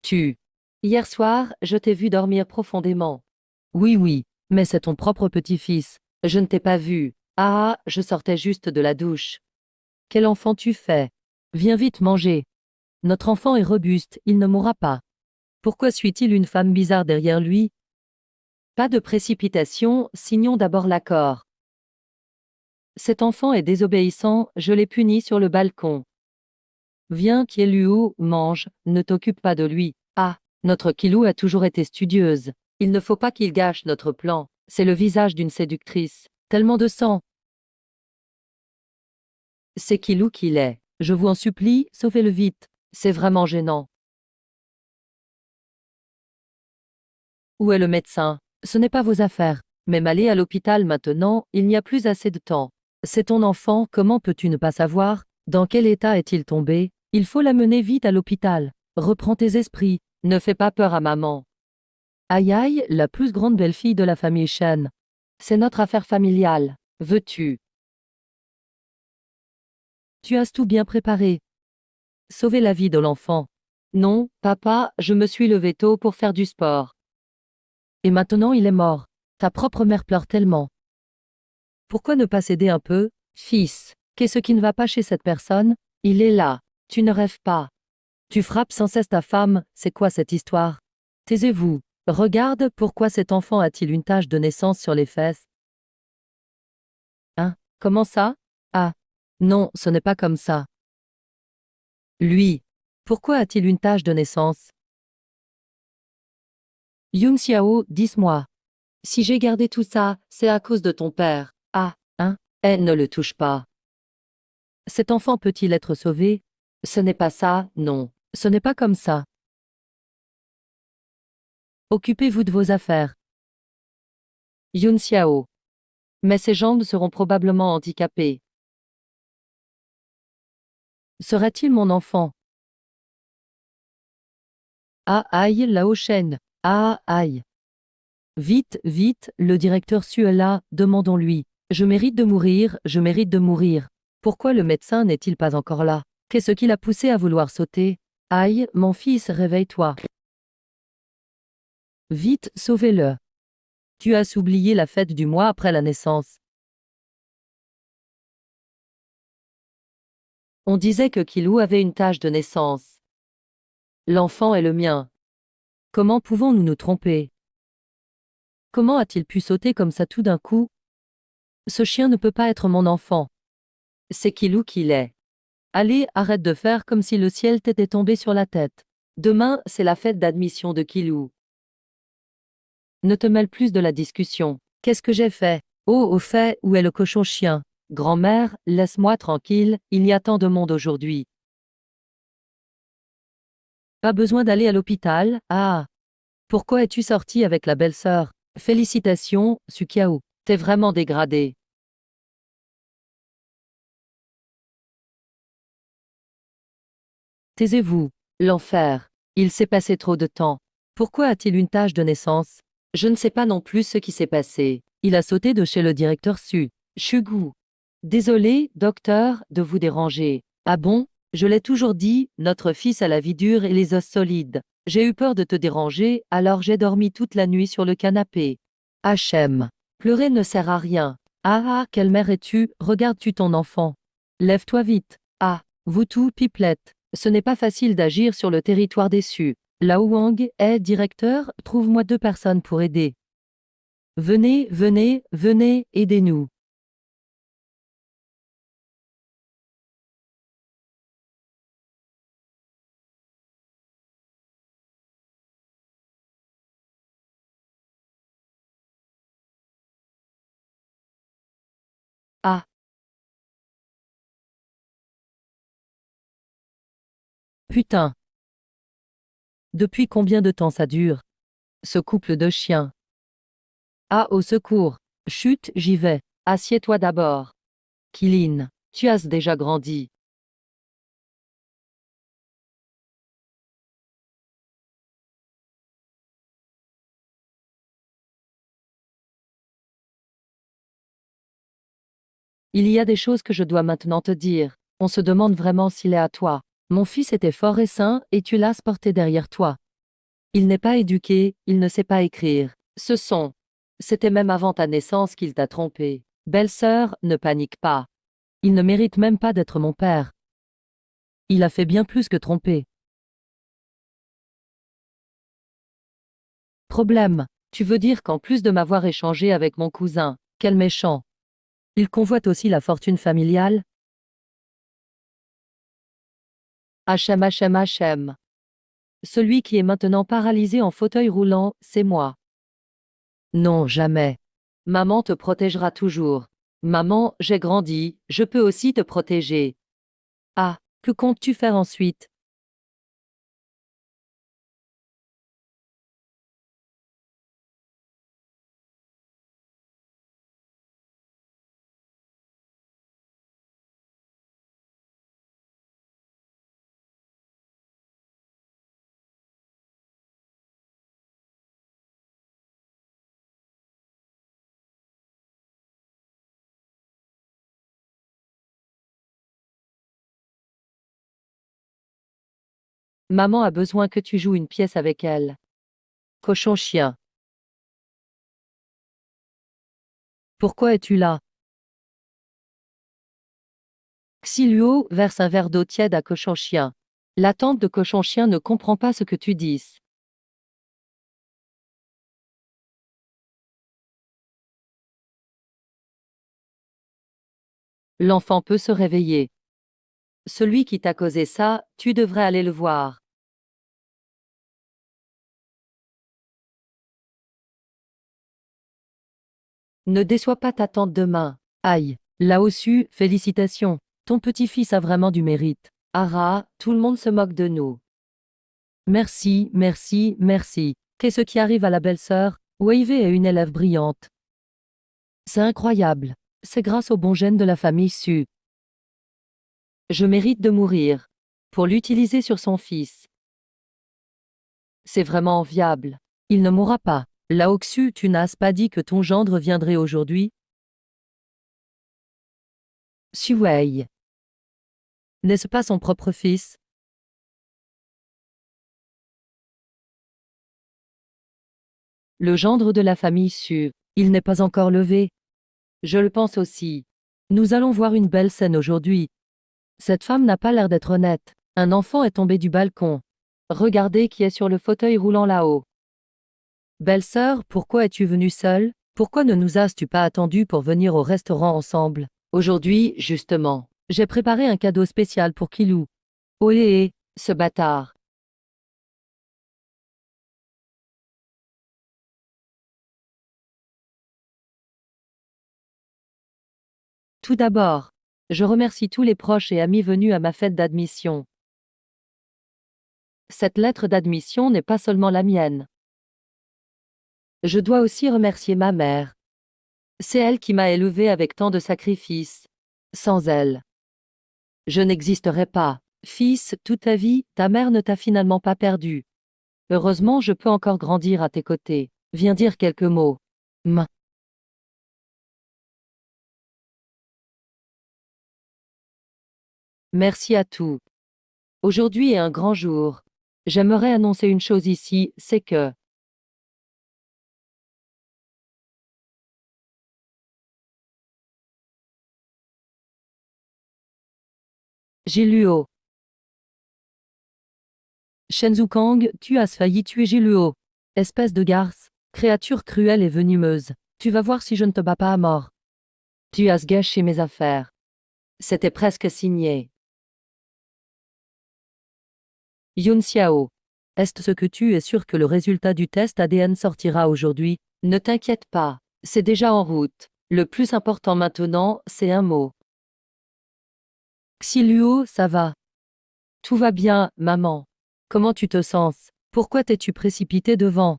Tu. Hier soir, je t'ai vu dormir profondément. Oui, oui, mais c'est ton propre petit-fils. Je ne t'ai pas vu. Ah, je sortais juste de la douche. Quel enfant tu fais? Viens vite manger. Notre enfant est robuste, il ne mourra pas. Pourquoi suit-il une femme bizarre derrière lui? Pas de précipitation, signons d'abord l'accord. Cet enfant est désobéissant, je l'ai puni sur le balcon. Viens, Kielu, mange, ne t'occupe pas de lui. Ah, notre Kilou a toujours été studieuse. Il ne faut pas qu'il gâche notre plan. C'est le visage d'une séductrice. Tellement de sang. C'est Kilou qu'il est. Je vous en supplie, sauvez-le vite. C'est vraiment gênant. Où est le médecin? Ce n'est pas vos affaires. Même aller à l'hôpital maintenant, il n'y a plus assez de temps. C'est ton enfant, comment peux-tu ne pas savoir? Dans quel état est-il tombé? Il faut l'amener vite à l'hôpital. Reprends tes esprits. Ne fais pas peur à maman. Aïe aïe, la plus grande belle-fille de la famille Shen. C'est notre affaire familiale. Veux-tu? Tu as tout bien préparé. Sauver la vie de l'enfant. Non, papa, je me suis levé tôt pour faire du sport. Et maintenant il est mort. Ta propre mère pleure tellement. Pourquoi ne pas céder un peu? Fils, qu'est-ce qui ne va pas chez cette personne? Il est là. Tu ne rêves pas. Tu frappes sans cesse ta femme, c'est quoi cette histoire? Taisez-vous. Regarde, pourquoi cet enfant a-t-il une tache de naissance sur les fesses? Hein? Comment ça? Ah. Non, ce n'est pas comme ça. Lui. Pourquoi a-t-il une tache de naissance? Yun Xiao, dis-moi. Si j'ai gardé tout ça, c'est à cause de ton père. Ah, hein? Elle ne le touche pas. Cet enfant peut-il être sauvé? Ce n'est pas ça, non. Ce n'est pas comme ça. Occupez-vous de vos affaires. Yun Xiao. Mais ses jambes seront probablement handicapées. Serait-il mon enfant? Ah aïe, Lao Shen. Ah aïe. Vite, vite, le directeur Su est là, demandons-lui. Je mérite de mourir, je mérite de mourir. Pourquoi le médecin n'est-il pas encore là? Qu'est-ce qui l'a poussé à vouloir sauter? Aïe, mon fils, réveille-toi. Vite, sauvez-le. Tu as oublié la fête du mois après la naissance. On disait que Kilou avait une tache de naissance. L'enfant est le mien. Comment pouvons-nous nous tromper? Comment a-t-il pu sauter comme ça tout d'un coup? Ce chien ne peut pas être mon enfant. C'est Kilou qui l'est. Allez, arrête de faire comme si le ciel t'était tombé sur la tête. Demain, c'est la fête d'admission de Kilou. Ne te mêle plus de la discussion. Qu'est-ce que j'ai fait? Oh, au fait, où est le cochon chien? Grand-mère, laisse-moi tranquille, il y a tant de monde aujourd'hui. Pas besoin d'aller à l'hôpital. Ah! Pourquoi es-tu sorti avec la belle-sœur? Félicitations, Sukiao. T'es vraiment dégradé. Taisez-vous. L'enfer. Il s'est passé trop de temps. Pourquoi a-t-il une tache de naissance? Je ne sais pas non plus ce qui s'est passé. Il a sauté de chez le directeur Shugu. Désolé, docteur, de vous déranger. Ah bon? Je l'ai toujours dit, notre fils a la vie dure et les os solides. J'ai eu peur de te déranger, alors j'ai dormi toute la nuit sur le canapé. Hachem. Pleurer ne sert à rien. Ah ah, quelle mère es-tu? Regardes-tu ton enfant? Lève-toi vite. Ah, vous tout, pipelette. Ce n'est pas facile d'agir sur le territoire déçu. Lao Wang est directeur, trouve-moi 2 personnes pour aider. Venez, venez, venez, aidez-nous. Ah, putain. Depuis combien de temps ça dure? Ce couple de chiens. Ah, au secours. Chut, j'y vais. Assieds-toi d'abord. Kilin, tu as déjà grandi. Il y a des choses que je dois maintenant te dire. On se demande vraiment s'il est à toi. Mon fils était fort et sain, et tu l'as porté derrière toi. Il n'est pas éduqué, il ne sait pas écrire. C'était même avant ta naissance qu'il t'a trompé. Belle-sœur, ne panique pas. Il ne mérite même pas d'être mon père. Il a fait bien plus que tromper. Problème. Tu veux dire qu'en plus de m'avoir échangé avec mon cousin, quel méchant. Il convoite aussi la fortune familiale? Hachem. Celui qui est maintenant paralysé en fauteuil roulant, c'est moi. Non, jamais. Maman te protégera toujours. Maman, j'ai grandi, je peux aussi te protéger. Ah, que comptes-tu faire ensuite? Maman a besoin que tu joues une pièce avec elle. Cochon chien. Pourquoi es-tu là? Xilhuo verse un verre d'eau tiède à Cochon chien. La tante de Cochon chien ne comprend pas ce que tu dis. L'enfant peut se réveiller. Celui qui t'a causé ça, tu devrais aller le voir. Ne déçois pas ta tante demain. Aïe. Là-dessus, félicitations. Ton petit-fils a vraiment du mérite. Ara, tout le monde se moque de nous. Merci, merci, merci. Qu'est-ce qui arrive à la belle-sœur? Wavy est une élève brillante. C'est incroyable. C'est grâce au bon gène de la famille Su. Je mérite de mourir. Pour l'utiliser sur son fils. C'est vraiment enviable. Il ne mourra pas. Laoxu, tu n'as pas dit que ton gendre viendrait aujourd'hui? Suwei. N'est-ce pas son propre fils? Le gendre de la famille Su. Il n'est pas encore levé. Je le pense aussi. Nous allons voir une belle scène aujourd'hui. Cette femme n'a pas l'air d'être honnête. Un enfant est tombé du balcon. Regardez qui est sur le fauteuil roulant là-haut. Belle-sœur, pourquoi es-tu venue seule? Pourquoi ne nous as-tu pas attendu pour venir au restaurant ensemble? Aujourd'hui, justement. J'ai préparé un cadeau spécial pour Kilou. Olé, ce bâtard. Tout d'abord, je remercie tous les proches et amis venus à ma fête d'admission. Cette lettre d'admission n'est pas seulement la mienne. Je dois aussi remercier ma mère. C'est elle qui m'a élevé avec tant de sacrifices. Sans elle, je n'existerais pas. Fils, toute ta vie, ta mère ne t'a finalement pas perdu. Heureusement, je peux encore grandir à tes côtés. Viens dire quelques mots. M. Merci à tous. Aujourd'hui est un grand jour. J'aimerais annoncer une chose ici, c'est que Jiluo. Shen Zukang, tu as failli tuer Jiluo. Espèce de garce, créature cruelle et venimeuse. Tu vas voir si je ne te bats pas à mort. Tu as gâché mes affaires. C'était presque signé. Yun Xiao. Est-ce que tu es sûr que le résultat du test ADN sortira aujourd'hui? Ne t'inquiète pas, c'est déjà en route. Le plus important maintenant, c'est un mot. Xiluo, ça va. Tout va bien, maman. Comment tu te sens? Pourquoi t'es-tu précipité devant?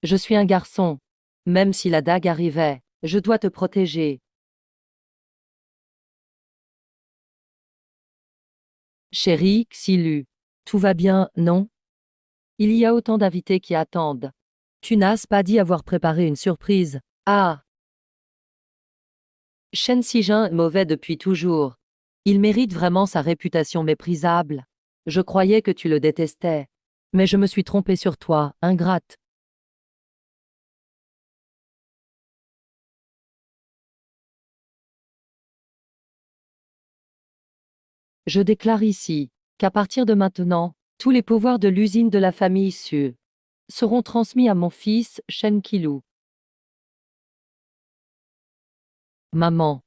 Je suis un garçon. Même si la dague arrivait, je dois te protéger. Chérie, Xilu. Tout va bien, non? Il y a autant d'invités qui attendent. Tu n'as pas dit avoir préparé une surprise. Ah! Shen Xijin est mauvais depuis toujours. Il mérite vraiment sa réputation méprisable. Je croyais que tu le détestais. Mais je me suis trompée sur toi, ingrate. Je déclare ici qu'à partir de maintenant, tous les pouvoirs de l'usine de la famille Su seront transmis à mon fils, Shen Qilu. Maman.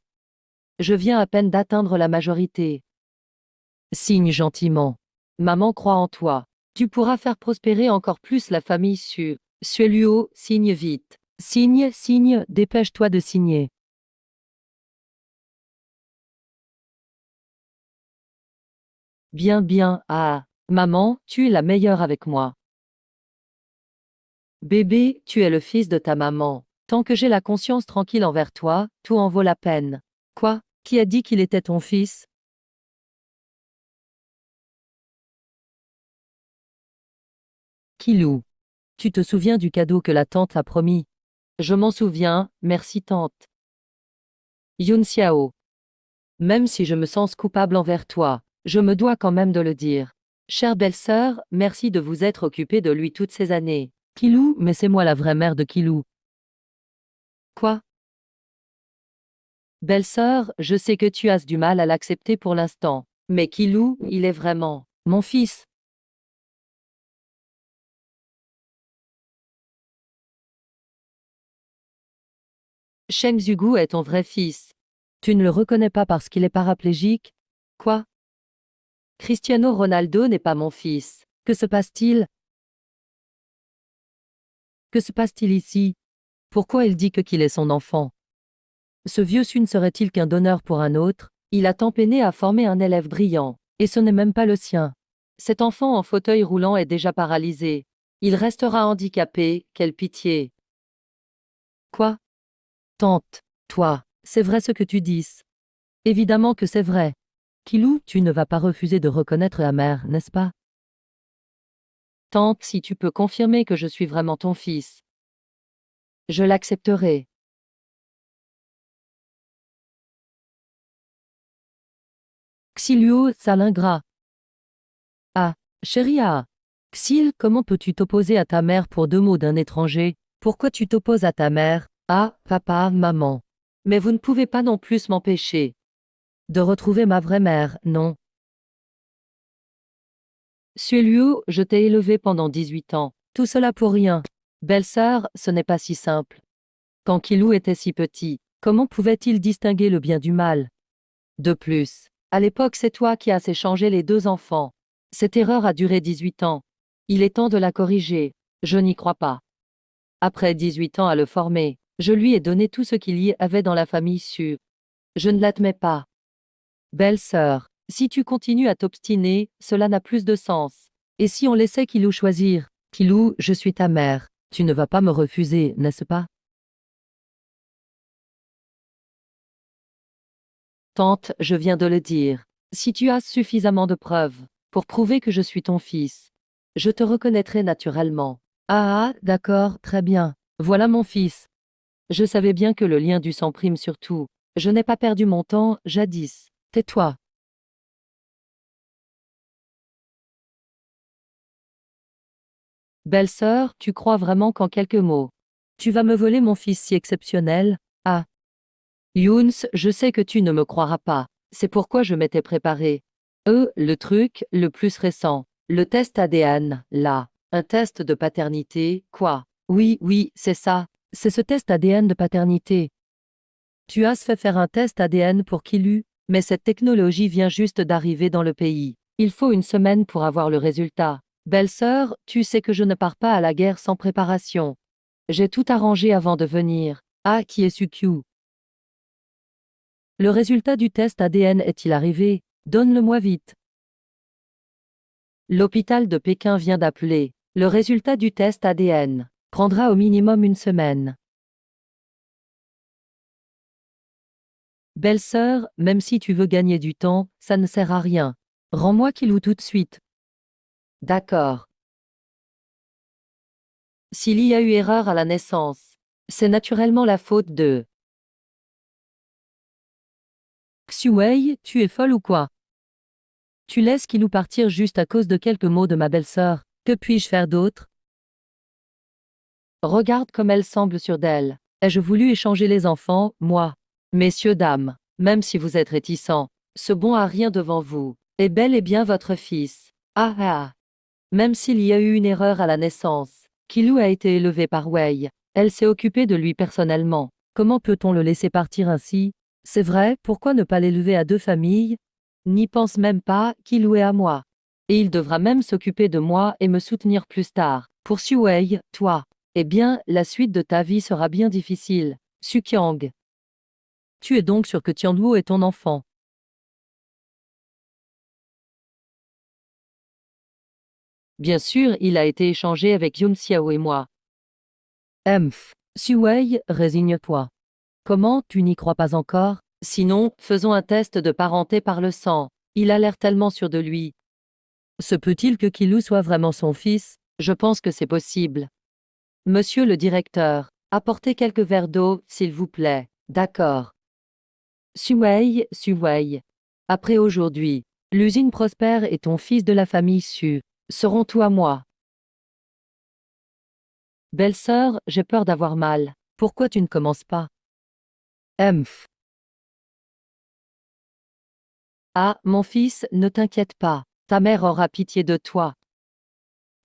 Je viens à peine d'atteindre la majorité. Signe gentiment. Maman croit en toi. Tu pourras faire prospérer encore plus la famille Su. Sueluo, signe vite. Signe, signe, dépêche-toi de signer. Bien, bien, ah. Maman, tu es la meilleure avec moi. Bébé, tu es le fils de ta maman. Tant que j'ai la conscience tranquille envers toi, tout en vaut la peine. Quoi? Qui a dit qu'il était ton fils? Kilou. Tu te souviens du cadeau que la tante a promis? Je m'en souviens, merci tante. Yun Xiao. Même si je me sens coupable envers toi, je me dois quand même de le dire. Chère belle-sœur, merci de vous être occupée de lui toutes ces années. Kilou, mais c'est moi la vraie mère de Kilou. Quoi? Belle-sœur, je sais que tu as du mal à l'accepter pour l'instant. Mais Kilou, il est vraiment mon fils. Sheng Zugu est ton vrai fils. Tu ne le reconnais pas parce qu'il est paraplégique? Quoi? Cristiano Ronaldo n'est pas mon fils. Que se passe-t-il? Que se passe-t-il ici? Pourquoi il dit qu'il est son enfant? Ce vieux Sun serait-il qu'un donneur pour un autre? Il a tant peiné à former un élève brillant, et ce n'est même pas le sien. Cet enfant en fauteuil roulant est déjà paralysé. Il restera handicapé, quelle pitié. Quoi? Tante, toi, c'est vrai ce que tu dis. Évidemment que c'est vrai. Kilou, tu ne vas pas refuser de reconnaître la mère, n'est-ce pas? Tante, si tu peux confirmer que je suis vraiment ton fils. Je l'accepterai. Xilio, sale ingrat. Ah, chérie ah. Xil, comment peux-tu t'opposer à ta mère pour deux mots d'un étranger? Pourquoi tu t'opposes à ta mère? Ah, papa, maman. Mais vous ne pouvez pas non plus m'empêcher de retrouver ma vraie mère, non? Suelio, je t'ai élevé pendant 18 ans. Tout cela pour rien. Belle-sœur, ce n'est pas si simple. Quand Kilou était si petit, comment pouvait-il distinguer le bien du mal? De plus, À l'époque, c'est toi qui as échangé les deux enfants. Cette erreur a duré 18 ans. Il est temps de la corriger. Je n'y crois pas. Après 18 ans à le former, je lui ai donné tout ce qu'il y avait dans la famille Su. Je ne l'admets pas. Belle-sœur, si tu continues à t'obstiner, cela n'a plus de sens. Et si on laissait Kilou choisir? Kilou, je suis ta mère. Tu ne vas pas me refuser, n'est-ce pas? Tante, je viens de le dire. Si tu as suffisamment de preuves pour prouver que je suis ton fils, je te reconnaîtrai naturellement. Ah, d'accord, très bien. Voilà mon fils. Je savais bien que le lien du sang prime sur tout. Je n'ai pas perdu mon temps, jadis. Tais-toi. Belle-sœur, tu crois vraiment qu'en quelques mots, tu vas me voler mon fils si exceptionnel? Ah. Younes, je sais que tu ne me croiras pas. C'est pourquoi je m'étais préparé. Le truc, le plus récent. Le test ADN, là. Un test de paternité, quoi? Oui, oui, c'est ça. C'est ce test ADN de paternité. Tu as fait faire un test ADN pour Kilu, mais cette technologie vient juste d'arriver dans le pays. Il faut une semaine pour avoir le résultat. Belle-sœur, tu sais que je ne pars pas à la guerre sans préparation. J'ai tout arrangé avant de venir. Ah, qui est Sukyu? Le résultat du test ADN est-il arrivé? Donne-le-moi vite. L'hôpital de Pékin vient d'appeler. Le résultat du test ADN prendra au minimum une semaine. Belle-sœur, même si tu veux gagner du temps, ça ne sert à rien. Rends-moi Kilou tout de suite. D'accord. S'il y a eu erreur à la naissance, c'est naturellement la faute de Xuwei, tu es folle ou quoi? Tu laisses Kilou partir juste à cause de quelques mots de ma belle-sœur. Que puis-je faire d'autre? Regarde comme elle semble sûre d'elle. Ai-je voulu échanger les enfants, moi? Messieurs, dames, même si vous êtes réticents, ce bon à rien devant vous est bel et bien votre fils. Ah ah! Même s'il y a eu une erreur à la naissance, Kilou a été élevé par Wei. Elle s'est occupée de lui personnellement. Comment peut-on le laisser partir ainsi? C'est vrai, pourquoi ne pas l'élever à deux familles? N'y pense même pas, Kilou est à moi. Et il devra même s'occuper de moi et me soutenir plus tard. Pour Wei, toi. Eh bien, la suite de ta vie sera bien difficile. Sukyang. Tu es donc sûr que Tianduo est ton enfant? Bien sûr, il a été échangé avec Yun Xiao et moi. Emph. Wei, résigne-toi. Comment, tu n'y crois pas encore? Sinon, faisons un test de parenté par le sang. Il a l'air tellement sûr de lui. Se peut-il que Kilou soit vraiment son fils? Je pense que c'est possible. Monsieur le directeur, apportez quelques verres d'eau, s'il vous plaît. D'accord. Suwei. Après aujourd'hui, l'usine prospère et ton fils de la famille Su seront tout à moi. Belle-sœur, j'ai peur d'avoir mal. Pourquoi tu ne commences pas? Emph. Ah, mon fils, ne t'inquiète pas. Ta mère aura pitié de toi.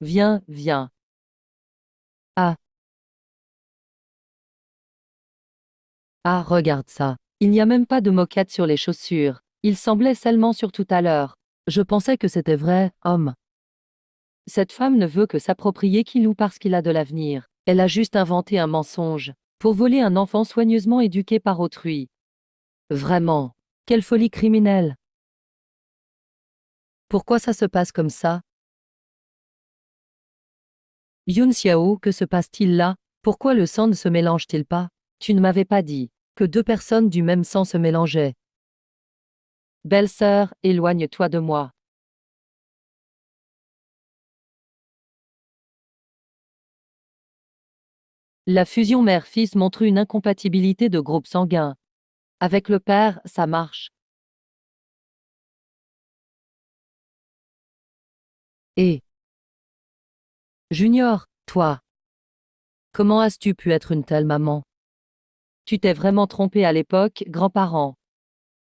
Viens, viens. Ah. Ah, regarde ça. Il n'y a même pas de moquette sur les chaussures. Il semblait seulement sur tout à l'heure. Je pensais que c'était vrai, homme. Cette femme ne veut que s'approprier Kilou parce qu'il a de l'avenir. Elle a juste inventé un mensonge pour voler un enfant soigneusement éduqué par autrui. Vraiment. Quelle folie criminelle. Pourquoi ça se passe comme ça? Yun Xiao, que se passe-t-il là? Pourquoi le sang ne se mélange-t-il pas? Tu ne m'avais pas dit que deux personnes du même sang se mélangeaient. Belle-sœur, éloigne-toi de moi. La fusion mère-fils montre une incompatibilité de groupe sanguin. Avec le père, ça marche. Et Junior, toi, comment as-tu pu être une telle maman? Tu t'es vraiment trompé à l'époque, grand-parent.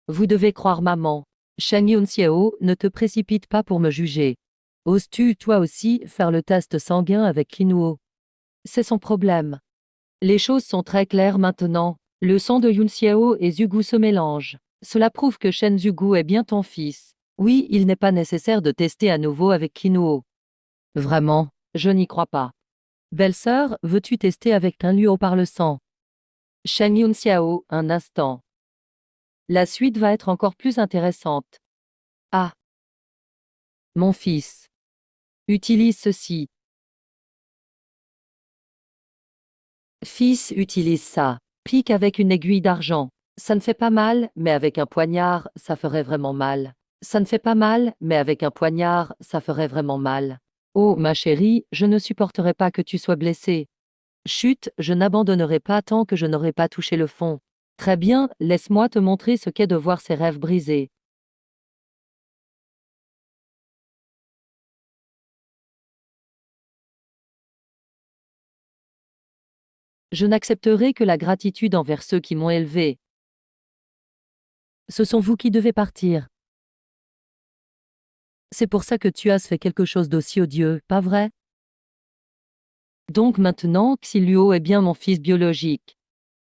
Vous devez croire maman. Shen Yunxiao, ne te précipite pas pour me juger. Oses-tu, toi aussi, faire le test sanguin avec Kinuo? C'est son problème. Les choses sont très claires maintenant. Le sang de Yunxiao et Zugu se mélangent. Cela prouve que Shen Zugu est bien ton fils. Oui, il n'est pas nécessaire de tester à nouveau avec Kinuo. Vraiment, je n'y crois pas. Belle-sœur, veux-tu tester avec un Luo par le sang? Shen Yunxiao, un instant. La suite va être encore plus intéressante. Ah. Mon fils. Utilise ceci. Fils, utilise ça. Pique avec une aiguille d'argent. Ça ne fait pas mal, mais avec un poignard, ça ferait vraiment mal. Ça ne fait pas mal, mais avec un poignard, ça ferait vraiment mal. Oh, ma chérie, je ne supporterai pas que tu sois blessée. Chut, je n'abandonnerai pas tant que je n'aurai pas touché le fond. Très bien, laisse-moi te montrer ce qu'est de voir ses rêves brisés. Je n'accepterai que la gratitude envers ceux qui m'ont élevé. Ce sont vous qui devez partir. C'est pour ça que tu as fait quelque chose d'aussi odieux, pas vrai? Donc maintenant, Xiluo est bien mon fils biologique.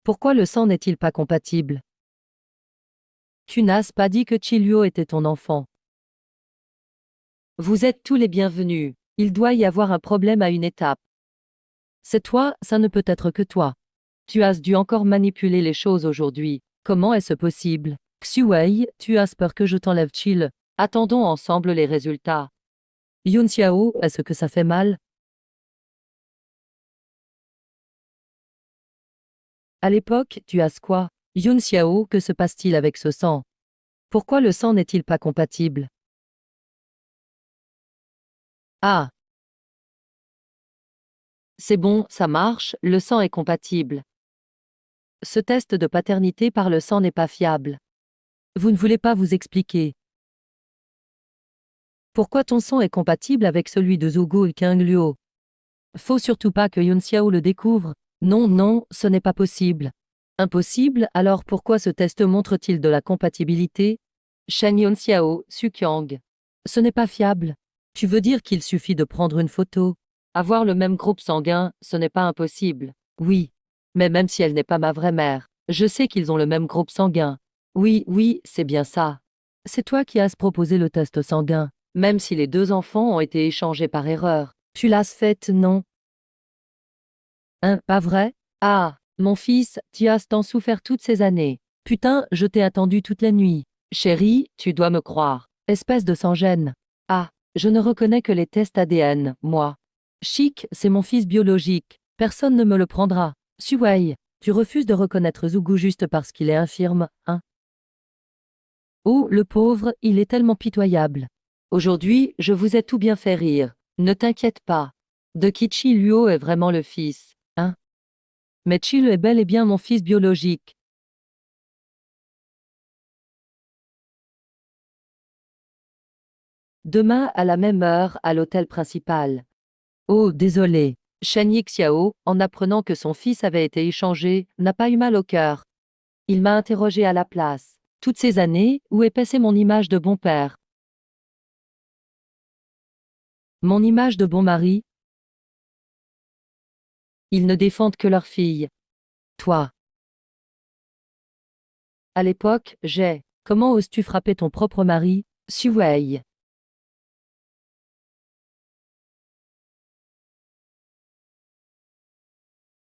Pourquoi le sang n'est-il pas compatible? Tu n'as pas dit que Qiluo était ton enfant. Vous êtes tous les bienvenus. Il doit y avoir un problème à une étape. C'est toi, ça ne peut être que toi. Tu as dû encore manipuler les choses aujourd'hui. Comment est-ce possible? Xuwei, tu as peur que je t'enlève Chill. Attendons ensemble les résultats. Yun Xiao, est-ce que ça fait mal? À l'époque, tu as quoi? Yun Xiao, que se passe-t-il avec ce sang? Pourquoi le sang n'est-il pas compatible? Ah, c'est bon, ça marche, le sang est compatible. Ce test de paternité par le sang n'est pas fiable. Vous ne voulez pas vous expliquer. Pourquoi ton sang est compatible avec celui de Zhugu et King Luo? Faut surtout pas que Yun Xiao le découvre. Non, non, ce n'est pas possible. Impossible, alors pourquoi ce test montre-t-il de la compatibilité? Shen Yun Xiao, Suqiang. Ce n'est pas fiable. Tu veux dire qu'il suffit de prendre une photo? Avoir le même groupe sanguin, ce n'est pas impossible. Oui. Mais même si elle n'est pas ma vraie mère, je sais qu'ils ont le même groupe sanguin. Oui, oui, c'est bien ça. C'est toi qui as proposé le test sanguin, même si les deux enfants ont été échangés par erreur. Tu l'as fait, non? Hein, pas vrai? Ah, mon fils, tu as tant souffert toutes ces années. Putain, je t'ai attendu toute la nuit. Chérie, tu dois me croire. Espèce de sans-gêne. Ah, je ne reconnais que les tests ADN, moi. Chic, c'est mon fils biologique. Personne ne me le prendra. Suwei, tu refuses de reconnaître Zhugu juste parce qu'il est infirme, hein? Oh, le pauvre, il est tellement pitoyable. Aujourd'hui, je vous ai tout bien fait rire. Ne t'inquiète pas. De Kichi Luo est vraiment le fils, hein? Mais Chill est bel et bien mon fils biologique. Demain à la même heure à l'hôtel principal. Oh, désolé. Shen Yixiao, en apprenant que son fils avait été échangé, n'a pas eu mal au cœur. Il m'a interrogé à la place. Toutes ces années, où est passée mon image de bon père? Mon image de bon mari? Ils ne défendent que leur fille. Toi. À l'époque, j'ai. Comment oses-tu frapper ton propre mari? Suwei.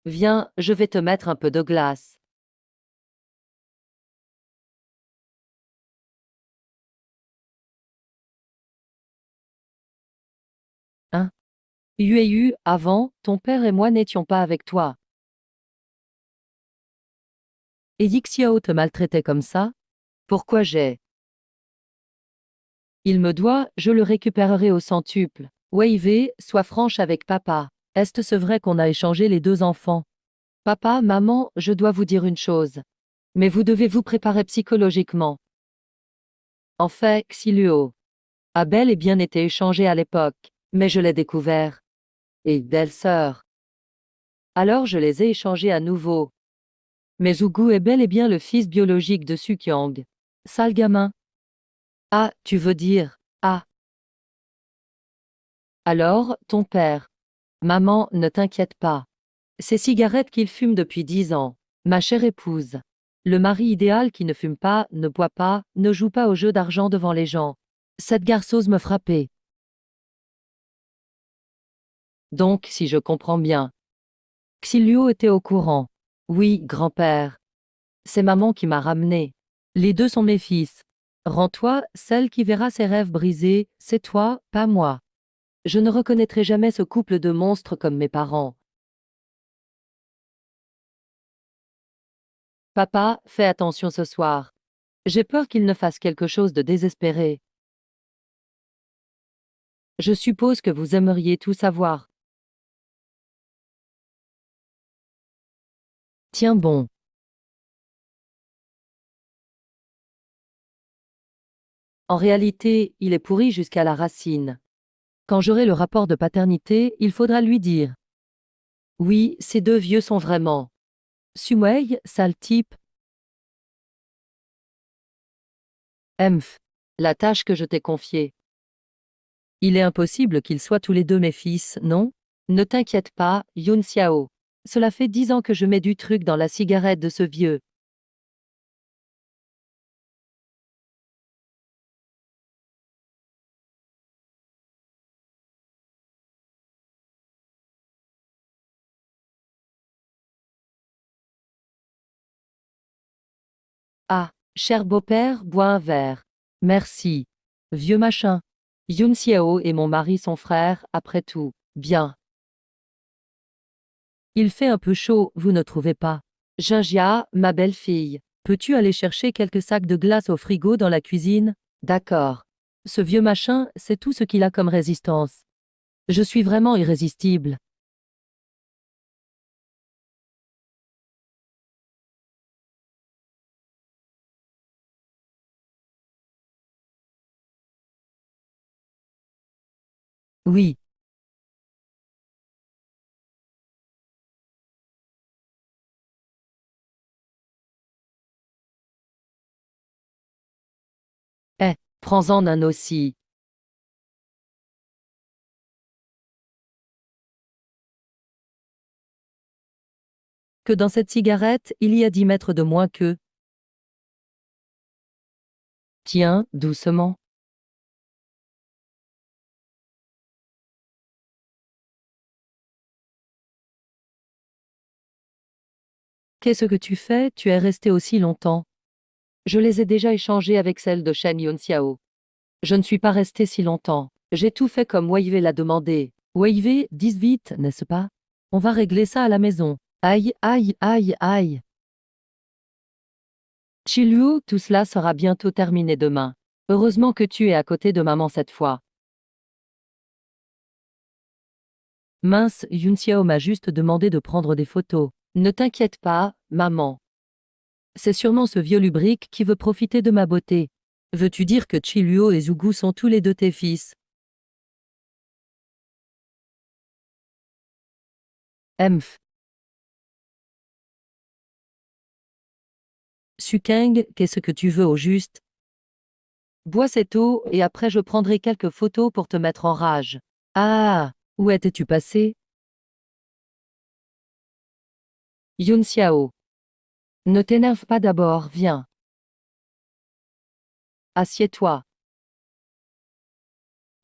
Viens, je vais te mettre un peu de glace. Hein? Yueyu, avant, ton père et moi n'étions pas avec toi. Et Yixiao te maltraitait comme ça? Pourquoi j'ai? Il me doit, je le récupérerai au centuple. Wei, sois franche avec papa. Est-ce vrai qu'on a échangé les deux enfants? Papa, maman, je dois vous dire une chose. Mais vous devez vous préparer psychologiquement. En fait, Xiluo a bel et bien été échangé à l'époque, mais je l'ai découvert. Et belle-sœur. Alors je les ai échangés à nouveau. Mais Zhugu est bel et bien le fils biologique de Suqiang. Sale gamin. Ah, tu veux dire. Ah. Alors, ton père. Maman, ne t'inquiète pas. Ces cigarettes qu'il fume depuis 10 ans. Ma chère épouse. Le mari idéal qui ne fume pas, ne boit pas, ne joue pas au jeu d'argent devant les gens. Cette garçose me frappait. Donc, si je comprends bien, Xilio était au courant. Oui, grand-père. C'est maman qui m'a ramené. Les deux sont mes fils. Rends-toi, celle qui verra ses rêves brisés, c'est toi, pas moi. Je ne reconnaîtrai jamais ce couple de monstres comme mes parents. Papa, fais attention ce soir. J'ai peur qu'il ne fasse quelque chose de désespéré. Je suppose que vous aimeriez tout savoir. Tiens bon. En réalité, il est pourri jusqu'à la racine. Quand j'aurai le rapport de paternité, il faudra lui dire. Oui, ces deux vieux sont vraiment. Sumway, sale type. Emph. La tâche que je t'ai confiée. Il est impossible qu'ils soient tous les deux mes fils, non? Ne t'inquiète pas, Yun Xiao. Cela fait 10 ans que je mets du truc dans la cigarette de ce vieux. Ah, cher beau-père, bois un verre. Merci. Vieux machin. Yun Xiao et mon mari sont frères, après tout. Bien. Il fait un peu chaud, vous ne trouvez pas? Jinjia, ma belle-fille, peux-tu aller chercher quelques sacs de glace au frigo dans la cuisine? D'accord. Ce vieux machin, c'est tout ce qu'il a comme résistance. Je suis vraiment irrésistible. Oui. Eh, prends-en un aussi. Que dans cette cigarette, il y a 10 mètres de moins que... Tiens, doucement. Qu'est-ce que tu fais? Tu es resté aussi longtemps. Je les ai déjà échangés avec celle de Shen Yunxiao. Je ne suis pas resté si longtemps. J'ai tout fait comme Wei l'a demandé. Wei, dis vite, n'est-ce pas? On va régler ça à la maison. Aïe, aïe, aïe, aïe. Chiluo, tout cela sera bientôt terminé demain. Heureusement que tu es à côté de maman cette fois. Mince, Yunxiao m'a juste demandé de prendre des photos. Ne t'inquiète pas, maman. C'est sûrement ce vieux lubrique qui veut profiter de ma beauté. Veux-tu dire que Chiluo et Zugu sont tous les deux tes fils? Emph. Sukeng, qu'est-ce que tu veux au juste? Bois cette eau et après je prendrai quelques photos pour te mettre en rage. Ah, où étais-tu passé? Yun Xiao. Ne t'énerve pas d'abord, viens. Assieds-toi.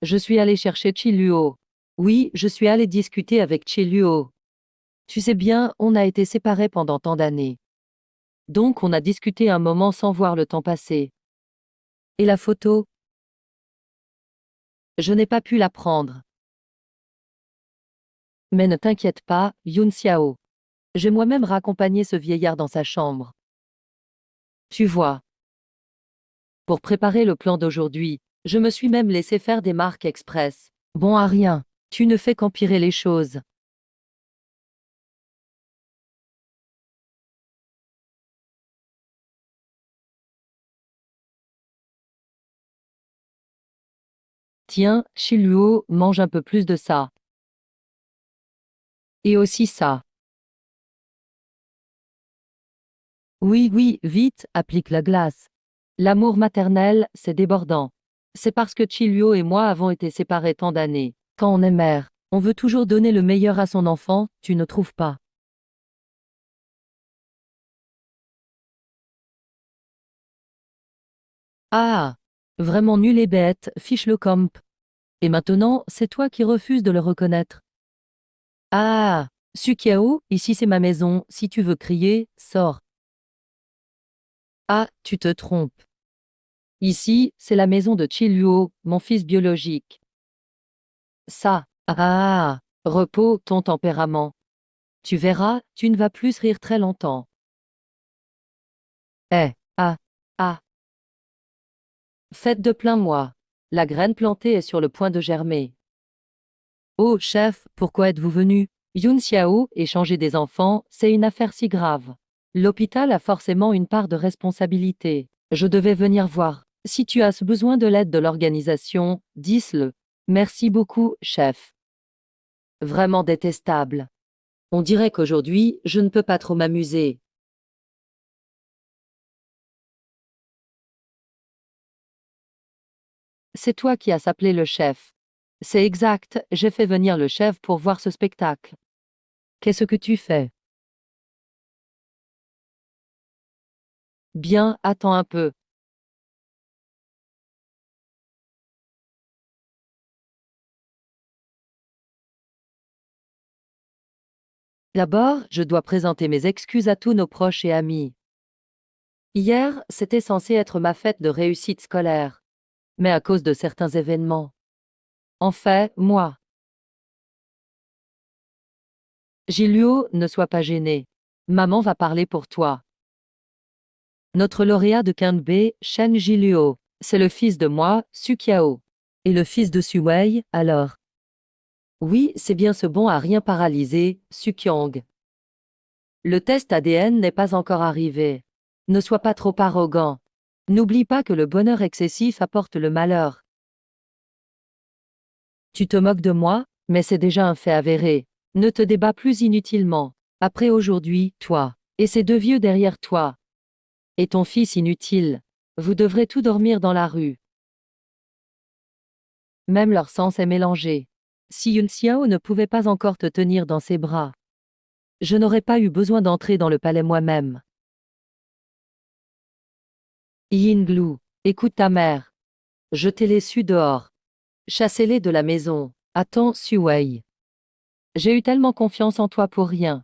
Je suis allé chercher Chiluo. Oui, je suis allé discuter avec Chiluo. Tu sais bien, on a été séparés pendant tant d'années. Donc on a discuté un moment sans voir le temps passer. Et la photo? Je n'ai pas pu la prendre. Mais ne t'inquiète pas, Yun Xiao. J'ai moi-même raccompagné ce vieillard dans sa chambre. Tu vois. Pour préparer le plan d'aujourd'hui, je me suis même laissé faire des marques express. Bon à rien. Tu ne fais qu'empirer les choses. Tiens, Chiluo, mange un peu plus de ça. Et aussi ça. Oui, oui, vite, applique la glace. L'amour maternel, c'est débordant. C'est parce que Chiluo et moi avons été séparés tant d'années. Quand on est mère, on veut toujours donner le meilleur à son enfant, tu ne trouves pas? Ah! Vraiment nul et bête, fiche le camp. Et maintenant, c'est toi qui refuses de le reconnaître. Ah! Sukiao, ici c'est ma maison, si tu veux crier, sors. Ah, tu te trompes. Ici, c'est la maison de Chiluo, mon fils biologique. Ça. Ah! Repos, ton tempérament. Tu verras, tu ne vas plus rire très longtemps. Eh! Ah! Ah! Fête de plein mois. La graine plantée est sur le point de germer. Oh, chef, pourquoi êtes-vous venu? Yun Xiao, échanger des enfants, c'est une affaire si grave. L'hôpital a forcément une part de responsabilité. Je devais venir voir. Si tu as besoin de l'aide de l'organisation, dis-le. Merci beaucoup, chef. Vraiment détestable. On dirait qu'aujourd'hui, je ne peux pas trop m'amuser. C'est toi qui as appelé le chef. C'est exact, j'ai fait venir le chef pour voir ce spectacle. Qu'est-ce que tu fais? Bien, attends un peu. D'abord, je dois présenter mes excuses à tous nos proches et amis. Hier, c'était censé être ma fête de réussite scolaire. Mais à cause de certains événements. En fait, moi. Gilio, ne sois pas gêné. Maman va parler pour toi. Notre lauréat de Quinbe, Shen Gilio. C'est le fils de moi, Sukiao. Et le fils de Suwei, alors. Oui, c'est bien ce bon à rien paralysé, Sukyong. Le test ADN n'est pas encore arrivé. Ne sois pas trop arrogant. N'oublie pas que le bonheur excessif apporte le malheur. Tu te moques de moi, mais c'est déjà un fait avéré. Ne te débats plus inutilement. Après aujourd'hui, toi, et ces deux vieux derrière toi, et ton fils inutile, vous devrez tout dormir dans la rue. Même leur sens est mélangé. Si Yun Xiao ne pouvait pas encore te tenir dans ses bras, je n'aurais pas eu besoin d'entrer dans le palais moi-même. Yinglu, écoute ta mère. Jetez-les su dehors. Chassez-les de la maison. Attends, Suwei. J'ai eu tellement confiance en toi pour rien.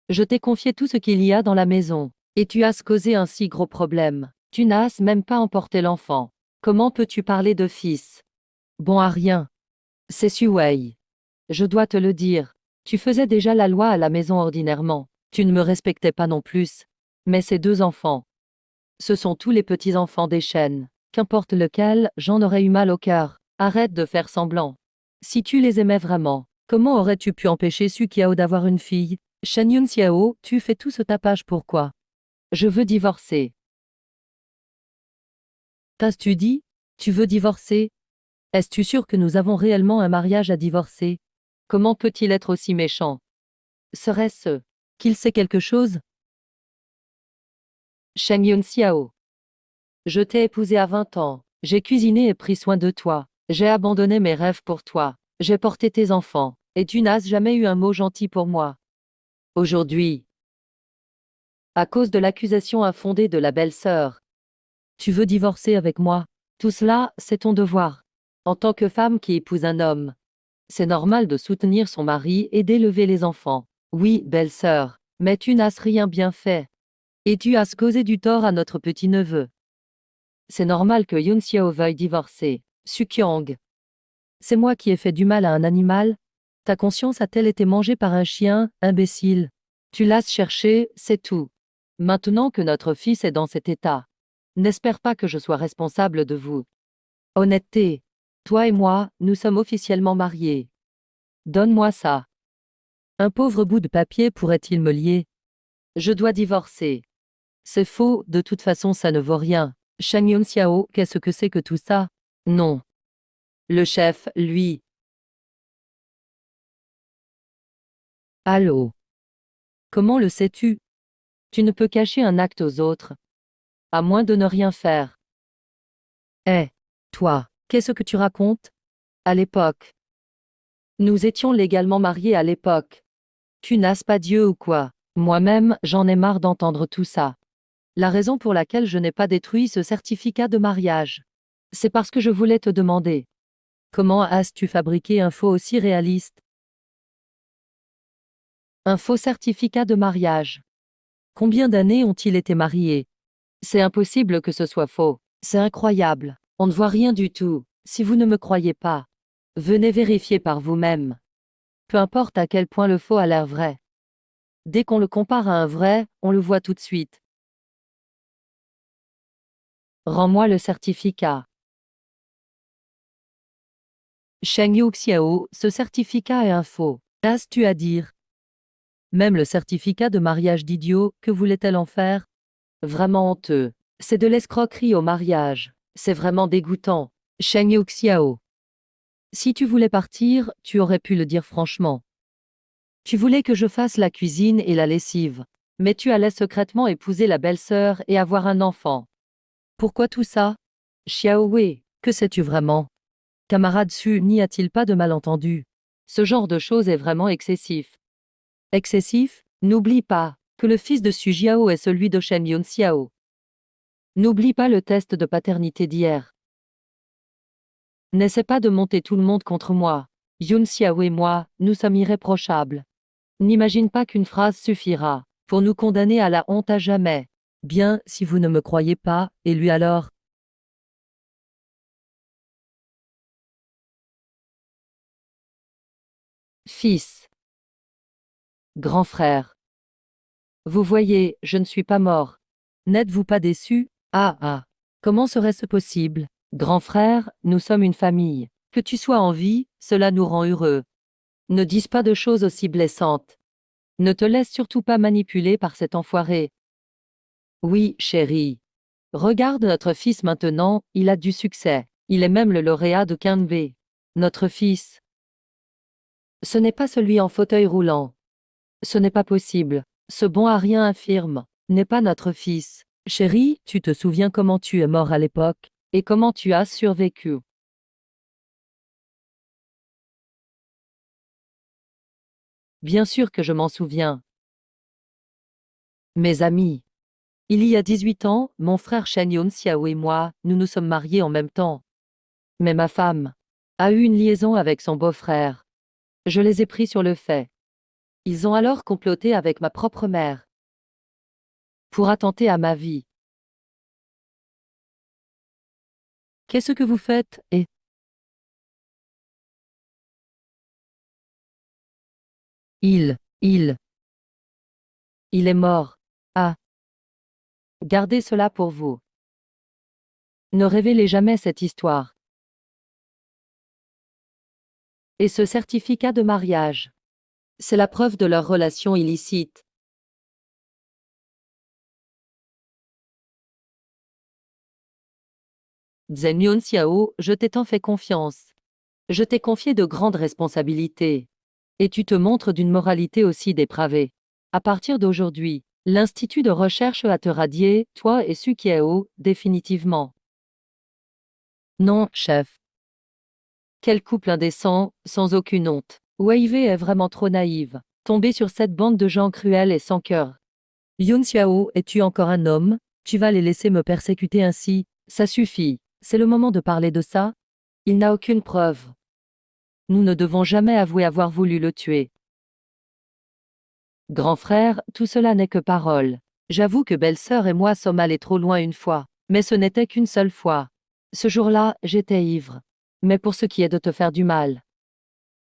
Je t'ai confié tout ce qu'il y a dans la maison. Et tu as causé un si gros problème. Tu n'as même pas emporté l'enfant. Comment peux-tu parler de fils? Bon à rien. C'est Suwei. Je dois te le dire. Tu faisais déjà la loi à la maison ordinairement. Tu ne me respectais pas non plus. Mais ces deux enfants. Ce sont tous les petits-enfants des chênes. Qu'importe lequel, j'en aurais eu mal au cœur. Arrête de faire semblant. Si tu les aimais vraiment, comment aurais-tu pu empêcher Sukiao d'avoir une fille? Shen Yun Xiao, tu fais tout ce tapage pourquoi? Je veux divorcer. T'as-tu dit? Tu veux divorcer? Es-tu sûr que nous avons réellement un mariage à divorcer? Comment peut-il être aussi méchant? Serait-ce qu'il sait quelque chose? Shen Yun Xiao. Je t'ai épousé à 20 ans. J'ai cuisiné et pris soin de toi. J'ai abandonné mes rêves pour toi. J'ai porté tes enfants. Et tu n'as jamais eu un mot gentil pour moi. Aujourd'hui, à cause de l'accusation infondée de la belle-sœur, tu veux divorcer avec moi. Tout cela, c'est ton devoir. En tant que femme qui épouse un homme, c'est normal de soutenir son mari et d'élever les enfants. Oui, belle-sœur, mais tu n'as rien bien fait. Et tu as causé du tort à notre petit-neveu. C'est normal que Yun Xiao veuille divorcer. Sukyong. C'est moi qui ai fait du mal à un animal? Ta conscience a-t-elle été mangée par un chien, imbécile? Tu l'as cherché, c'est tout. Maintenant que notre fils est dans cet état, n'espère pas que je sois responsable de vous. Honnêteté. Toi et moi, nous sommes officiellement mariés. Donne-moi ça. Un pauvre bout de papier pourrait-il me lier? Je dois divorcer. C'est faux, de toute façon ça ne vaut rien. Shang Yun Xiao, qu'est-ce que c'est que tout ça? Non. Le chef, lui. Allô? Comment le sais-tu? Tu ne peux cacher un acte aux autres. À moins de ne rien faire. Eh, toi, qu'est-ce que tu racontes? À l'époque. Nous étions légalement mariés à l'époque. Tu n'as pas Dieu ou quoi? Moi-même, j'en ai marre d'entendre tout ça. La raison pour laquelle je n'ai pas détruit ce certificat de mariage, c'est parce que je voulais te demander. Comment as-tu fabriqué un faux aussi réaliste? Un faux certificat de mariage. Combien d'années ont-ils été mariés? C'est impossible que ce soit faux. C'est incroyable. On ne voit rien du tout. Si vous ne me croyez pas, venez vérifier par vous-même. Peu importe à quel point le faux a l'air vrai. Dès qu'on le compare à un vrai, on le voit tout de suite. Rends-moi le certificat. Sheng Yuxiao, ce certificat est un faux. Qu'as-tu à dire? Même le certificat de mariage d'idiot, que voulait-elle en faire? Vraiment honteux. C'est de l'escroquerie au mariage. C'est vraiment dégoûtant. Sheng Yuxiao. Si tu voulais partir, tu aurais pu le dire franchement. Tu voulais que je fasse la cuisine et la lessive. Mais tu allais secrètement épouser la belle-sœur et avoir un enfant. Pourquoi tout ça? Xiao Wei, que sais-tu vraiment? Camarade Su, n'y a-t-il pas de malentendu? Ce genre de choses est vraiment excessif. Excessif? N'oublie pas que le fils de Su Jiao est celui de Shen Yun Xiao. N'oublie pas le test de paternité d'hier. N'essaie pas de monter tout le monde contre moi. Yun Xiao et moi, nous sommes irréprochables. N'imagine pas qu'une phrase suffira pour nous condamner à la honte à jamais. Bien, si vous ne me croyez pas, et lui alors? Fils. Grand frère. Vous voyez, je ne suis pas mort. N'êtes-vous pas déçu? Ah ah. Comment serait-ce possible? Grand frère, nous sommes une famille. Que tu sois en vie, cela nous rend heureux. Ne dis pas de choses aussi blessantes. Ne te laisse surtout pas manipuler par cet enfoiré. Oui, chérie. Regarde notre fils maintenant, il a du succès. Il est même le lauréat de Quinbe. Notre fils. Ce n'est pas celui en fauteuil roulant. Ce n'est pas possible. Ce bon à rien infirme n'est pas notre fils. Chérie, tu te souviens comment tu es mort à l'époque et comment tu as survécu. Bien sûr que je m'en souviens. Mes amis. Il y a 18 ans, mon frère Shen Yun Xiao et moi, nous nous sommes mariés en même temps. Mais ma femme a eu une liaison avec son beau-frère. Je les ai pris sur le fait. Ils ont alors comploté avec ma propre mère pour attenter à ma vie. Qu'est-ce que vous faites? Et il, il, il est mort. Ah, gardez cela pour vous. Ne révélez jamais cette histoire. Et ce certificat de mariage, c'est la preuve de leur relation illicite. Zhen Yun Xiao, je t'ai tant fait confiance. Je t'ai confié de grandes responsabilités. Et tu te montres d'une moralité aussi dépravée. À partir d'aujourd'hui, l'Institut de recherche va te radier, toi et Su Qiao, définitivement. Non, chef. Quel couple indécent, sans aucune honte. Wei Wei est vraiment trop naïve. Tomber sur cette bande de gens cruels et sans cœur. Yun Xiao, es-tu encore un homme? Tu vas les laisser me persécuter ainsi? Ça suffit. C'est le moment de parler de ça? Il n'a aucune preuve. Nous ne devons jamais avouer avoir voulu le tuer. Grand frère, tout cela n'est que parole. J'avoue que belle-sœur et moi sommes allés trop loin une fois, mais ce n'était qu'une seule fois. Ce jour-là, j'étais ivre. Mais pour ce qui est de te faire du mal.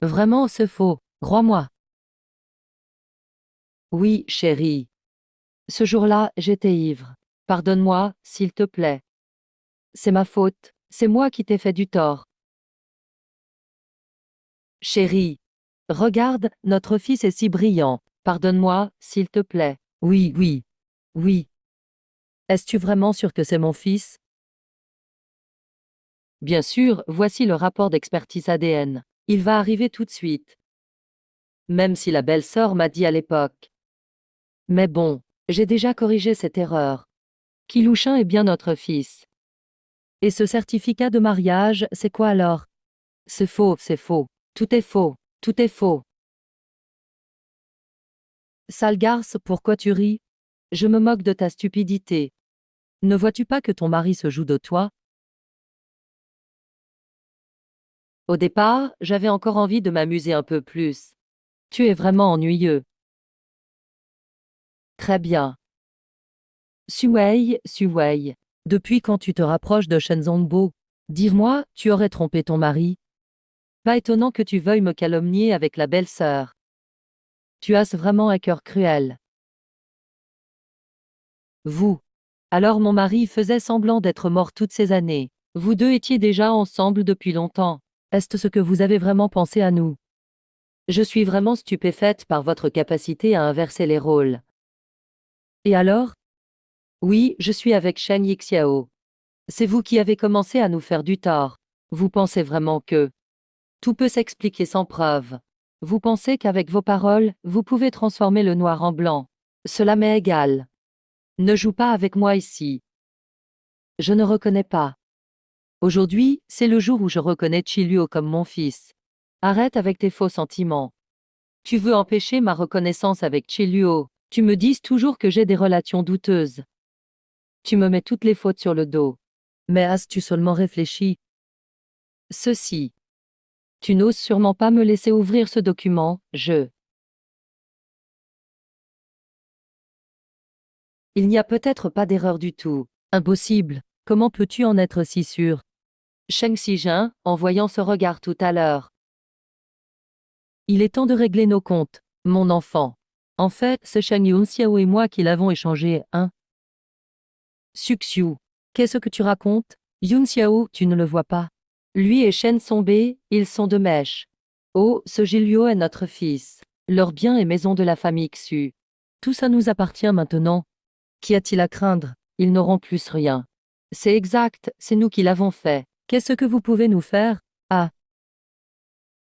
Vraiment, c'est faux, crois-moi. Oui, chérie. Ce jour-là, j'étais ivre. Pardonne-moi, s'il te plaît. C'est ma faute, c'est moi qui t'ai fait du tort. Chérie. Regarde, notre fils est si brillant. Pardonne-moi, s'il te plaît. Oui, oui. Oui. Es-tu vraiment sûr que c'est mon fils? Bien sûr, voici le rapport d'expertise ADN. Il va arriver tout de suite. Même si la belle-sœur m'a dit à l'époque. Mais bon, j'ai déjà corrigé cette erreur. Kilouchin est bien notre fils. Et ce certificat de mariage, c'est quoi alors? C'est faux, c'est faux. Tout est faux, tout est faux. Sale garce, pourquoi tu ris? Je me moque de ta stupidité. Ne vois-tu pas que ton mari se joue de toi? Au départ, j'avais encore envie de m'amuser un peu plus. Tu es vraiment ennuyeux. Très bien. Suwei, depuis quand tu te rapproches de Shenzongbo? Dis-moi, tu aurais trompé ton mari? Pas étonnant que tu veuilles me calomnier avec la belle-sœur. Tu as vraiment un cœur cruel. Vous. Alors mon mari faisait semblant d'être mort toutes ces années. Vous deux étiez déjà ensemble depuis longtemps. Est-ce ce que vous avez vraiment pensé à nous? Je suis vraiment stupéfaite par votre capacité à inverser les rôles. Et alors? Oui, je suis avec Shen Yixiao. C'est vous qui avez commencé à nous faire du tort. Vous pensez vraiment que tout peut s'expliquer sans preuve. Vous pensez qu'avec vos paroles, vous pouvez transformer le noir en blanc. Cela m'est égal. Ne joue pas avec moi ici. Je ne reconnais pas. Aujourd'hui, c'est le jour où je reconnais Chiluo comme mon fils. Arrête avec tes faux sentiments. Tu veux empêcher ma reconnaissance avec Chiluo. Tu me dis toujours que j'ai des relations douteuses. Tu me mets toutes les fautes sur le dos. Mais as-tu seulement réfléchi? Ceci. Tu n'oses sûrement pas me laisser ouvrir ce document, Il n'y a peut-être pas d'erreur du tout. Impossible. Comment peux-tu en être si sûr? Sheng Xijin, en voyant ce regard tout à l'heure. Il est temps de régler nos comptes, mon enfant. En fait, c'est Sheng Yunxiao et moi qui l'avons échangé, hein? Suxiu. Qu'est-ce que tu racontes? Yunxiao, tu ne le vois pas. Lui et Shen Songbe, ils sont de mèche. Oh, ce Jilio est notre fils. Leur bien est maison de la famille Xu. Tout ça nous appartient maintenant. Qu'y a-t-il à craindre? Ils n'auront plus rien. C'est exact, c'est nous qui l'avons fait. Qu'est-ce que vous pouvez nous faire? Ah,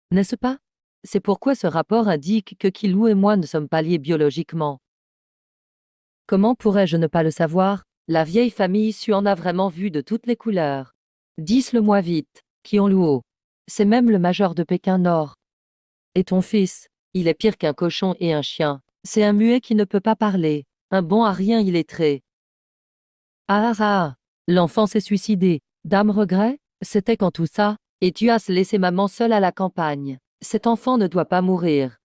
n'est-ce pas? C'est pourquoi ce rapport indique que Kilou et moi ne sommes pas liés biologiquement. Comment pourrais-je ne pas le savoir? La vieille famille Su en a vraiment vu de toutes les couleurs. Dis-le-moi vite, Qianluo. C'est même le major de Pékin Nord. Et ton fils? Il est pire qu'un cochon et un chien. C'est un muet qui ne peut pas parler. Un bon à rien illettré. Ah ah ah! L'enfant s'est suicidé. Dame regret? C'était quand tout ça? Et tu as laissé maman seule à la campagne. Cet enfant ne doit pas mourir.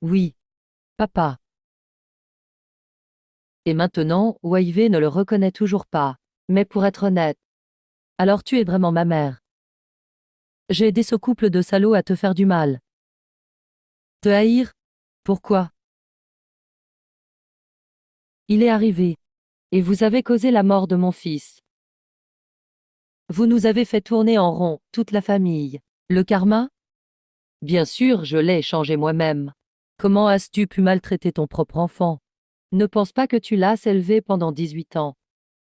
Oui. Papa. Et maintenant, Waive ne le reconnaît toujours pas. Mais pour être honnête, alors tu es vraiment ma mère. J'ai aidé ce couple de salauds à te faire du mal. Te haïr? Pourquoi? Il est arrivé. Et vous avez causé la mort de mon fils. Vous nous avez fait tourner en rond, toute la famille. Le karma? Bien sûr, je l'ai échangé moi-même. Comment as-tu pu maltraiter ton propre enfant? Ne pense pas que tu l'as élevé pendant 18 ans.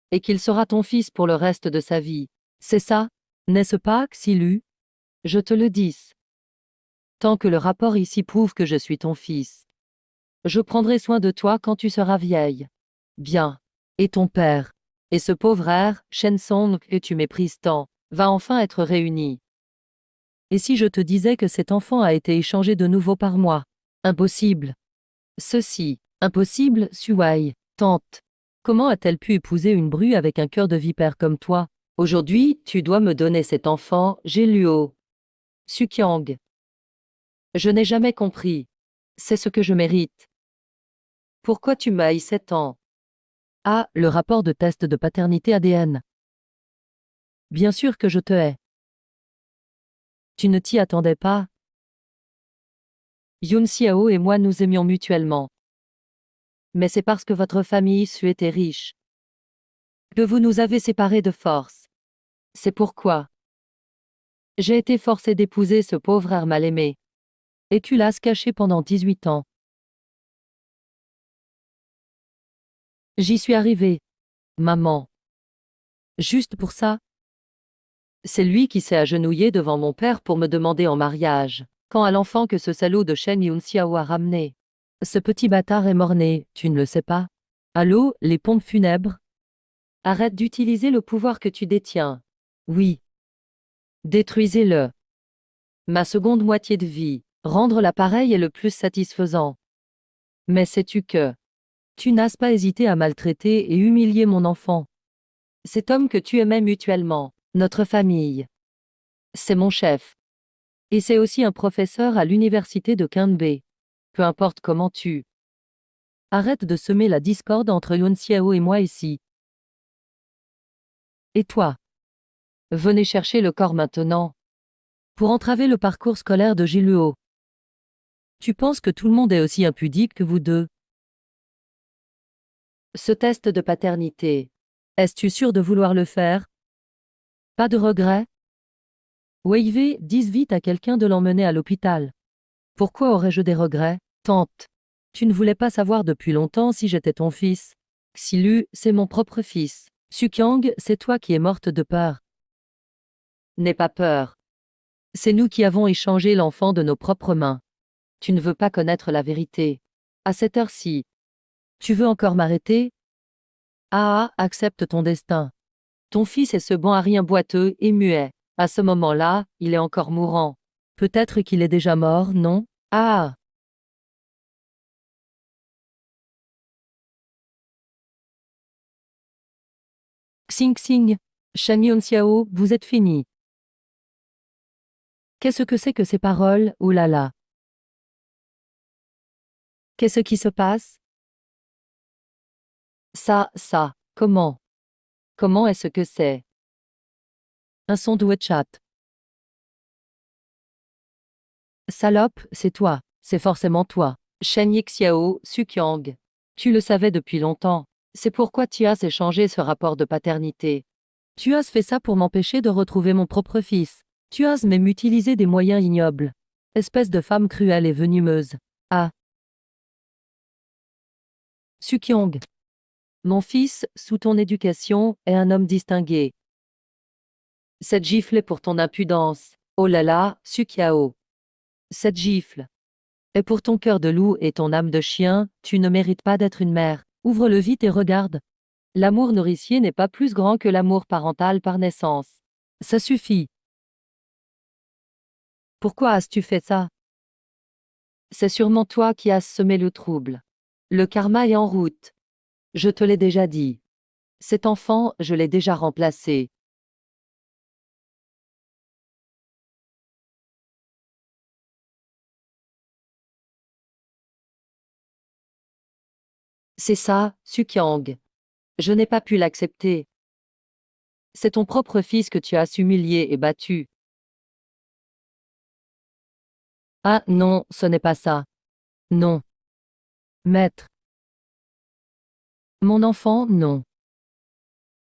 Et qu'il sera ton fils pour le reste de sa vie. C'est ça, n'est-ce pas, Xilu? Je te le dis. Tant que le rapport ici prouve que je suis ton fils. Je prendrai soin de toi quand tu seras vieille. Bien. Et ton père? Et ce pauvre air, Shen Song, que tu méprises tant, va enfin être réuni. Et si je te disais que cet enfant a été échangé de nouveau par moi? Impossible. Ceci. Impossible, Suwei. Tante. Comment a-t-elle pu épouser une bru avec un cœur de vipère comme toi? Aujourd'hui, tu dois me donner cet enfant, Géluo. Sukiang. Je n'ai jamais compris. C'est ce que je mérite. Pourquoi tu m'haïssais tant? Ah, le rapport de test de paternité ADN. Bien sûr que je te hais. Tu ne t'y attendais pas? Yun Xiao et moi nous aimions mutuellement. Mais c'est parce que votre famille Su était riche que vous nous avez séparés de force. C'est pourquoi j'ai été forcée d'épouser ce pauvre air mal aimé. Et tu l'as caché pendant 18 ans. J'y suis arrivée, maman. Juste pour ça? C'est lui qui s'est agenouillé devant mon père pour me demander en mariage, quand à l'enfant que ce salaud de Shen Yunxiao a ramené. Ce petit bâtard est mort-né, tu ne le sais pas? Allô, les pompes funèbres? Arrête d'utiliser le pouvoir que tu détiens. Oui. Détruisez-le. Ma seconde moitié de vie. Rendre l'appareil est le plus satisfaisant. Mais sais-tu que Tu n'as pas hésité à maltraiter et humilier mon enfant. Cet homme que tu aimais mutuellement, notre famille. C'est mon chef. Et c'est aussi un professeur à l'université de Canbe. Peu importe comment tu. Arrête de semer la discorde entre Yun Xiao et moi ici. Et toi? Venez chercher le corps maintenant. Pour entraver le parcours scolaire de Jiluo. Tu penses que tout le monde est aussi impudique que vous deux? Ce test de paternité. Es-tu sûr de vouloir le faire? Pas de regret? Wei, dis vite à quelqu'un de l'emmener à l'hôpital. Pourquoi aurais-je des regrets? Tante. Tu ne voulais pas savoir depuis longtemps si j'étais ton fils. Xilu, c'est mon propre fils. Sukyang, c'est toi qui es morte de peur. N'aie pas peur. C'est nous qui avons échangé l'enfant de nos propres mains. Tu ne veux pas connaître la vérité. À cette heure-ci. Tu veux encore m'arrêter? Ah, accepte ton destin. Ton fils est ce bon à rien boiteux et muet. À ce moment-là, il est encore mourant. Peut-être qu'il est déjà mort, non? Ah! Xing Xing. Shen Yunxiao, vous êtes fini. Qu'est-ce que c'est que ces paroles, oh là là? Qu'est-ce qui se passe? Ça, comment? Comment est-ce que c'est? Un son de WeChat. Salope, c'est toi. C'est forcément toi. Shen Yixiao, Sukyang. Tu le savais depuis longtemps. C'est pourquoi tu as échangé ce rapport de paternité. Tu as fait ça pour m'empêcher de retrouver mon propre fils. Tu as même utilisé des moyens ignobles. Espèce de femme cruelle et venimeuse. Ah. Sukyong. Mon fils, sous ton éducation, est un homme distingué. Cette gifle est pour ton impudence. Oh là là, Sukyao. Cette gifle est pour ton cœur de loup et ton âme de chien, tu ne mérites pas d'être une mère. Ouvre-le vite et regarde. L'amour nourricier n'est pas plus grand que l'amour parental par naissance. Ça suffit. Pourquoi as-tu fait ça? C'est sûrement toi qui as semé le trouble. Le karma est en route. Je te l'ai déjà dit. Cet enfant, je l'ai déjà remplacé. C'est ça, Sukyang. Je n'ai pas pu l'accepter. C'est ton propre fils que tu as humilié et battu. Ah non, ce n'est pas ça. Non. Maître. Mon enfant, non.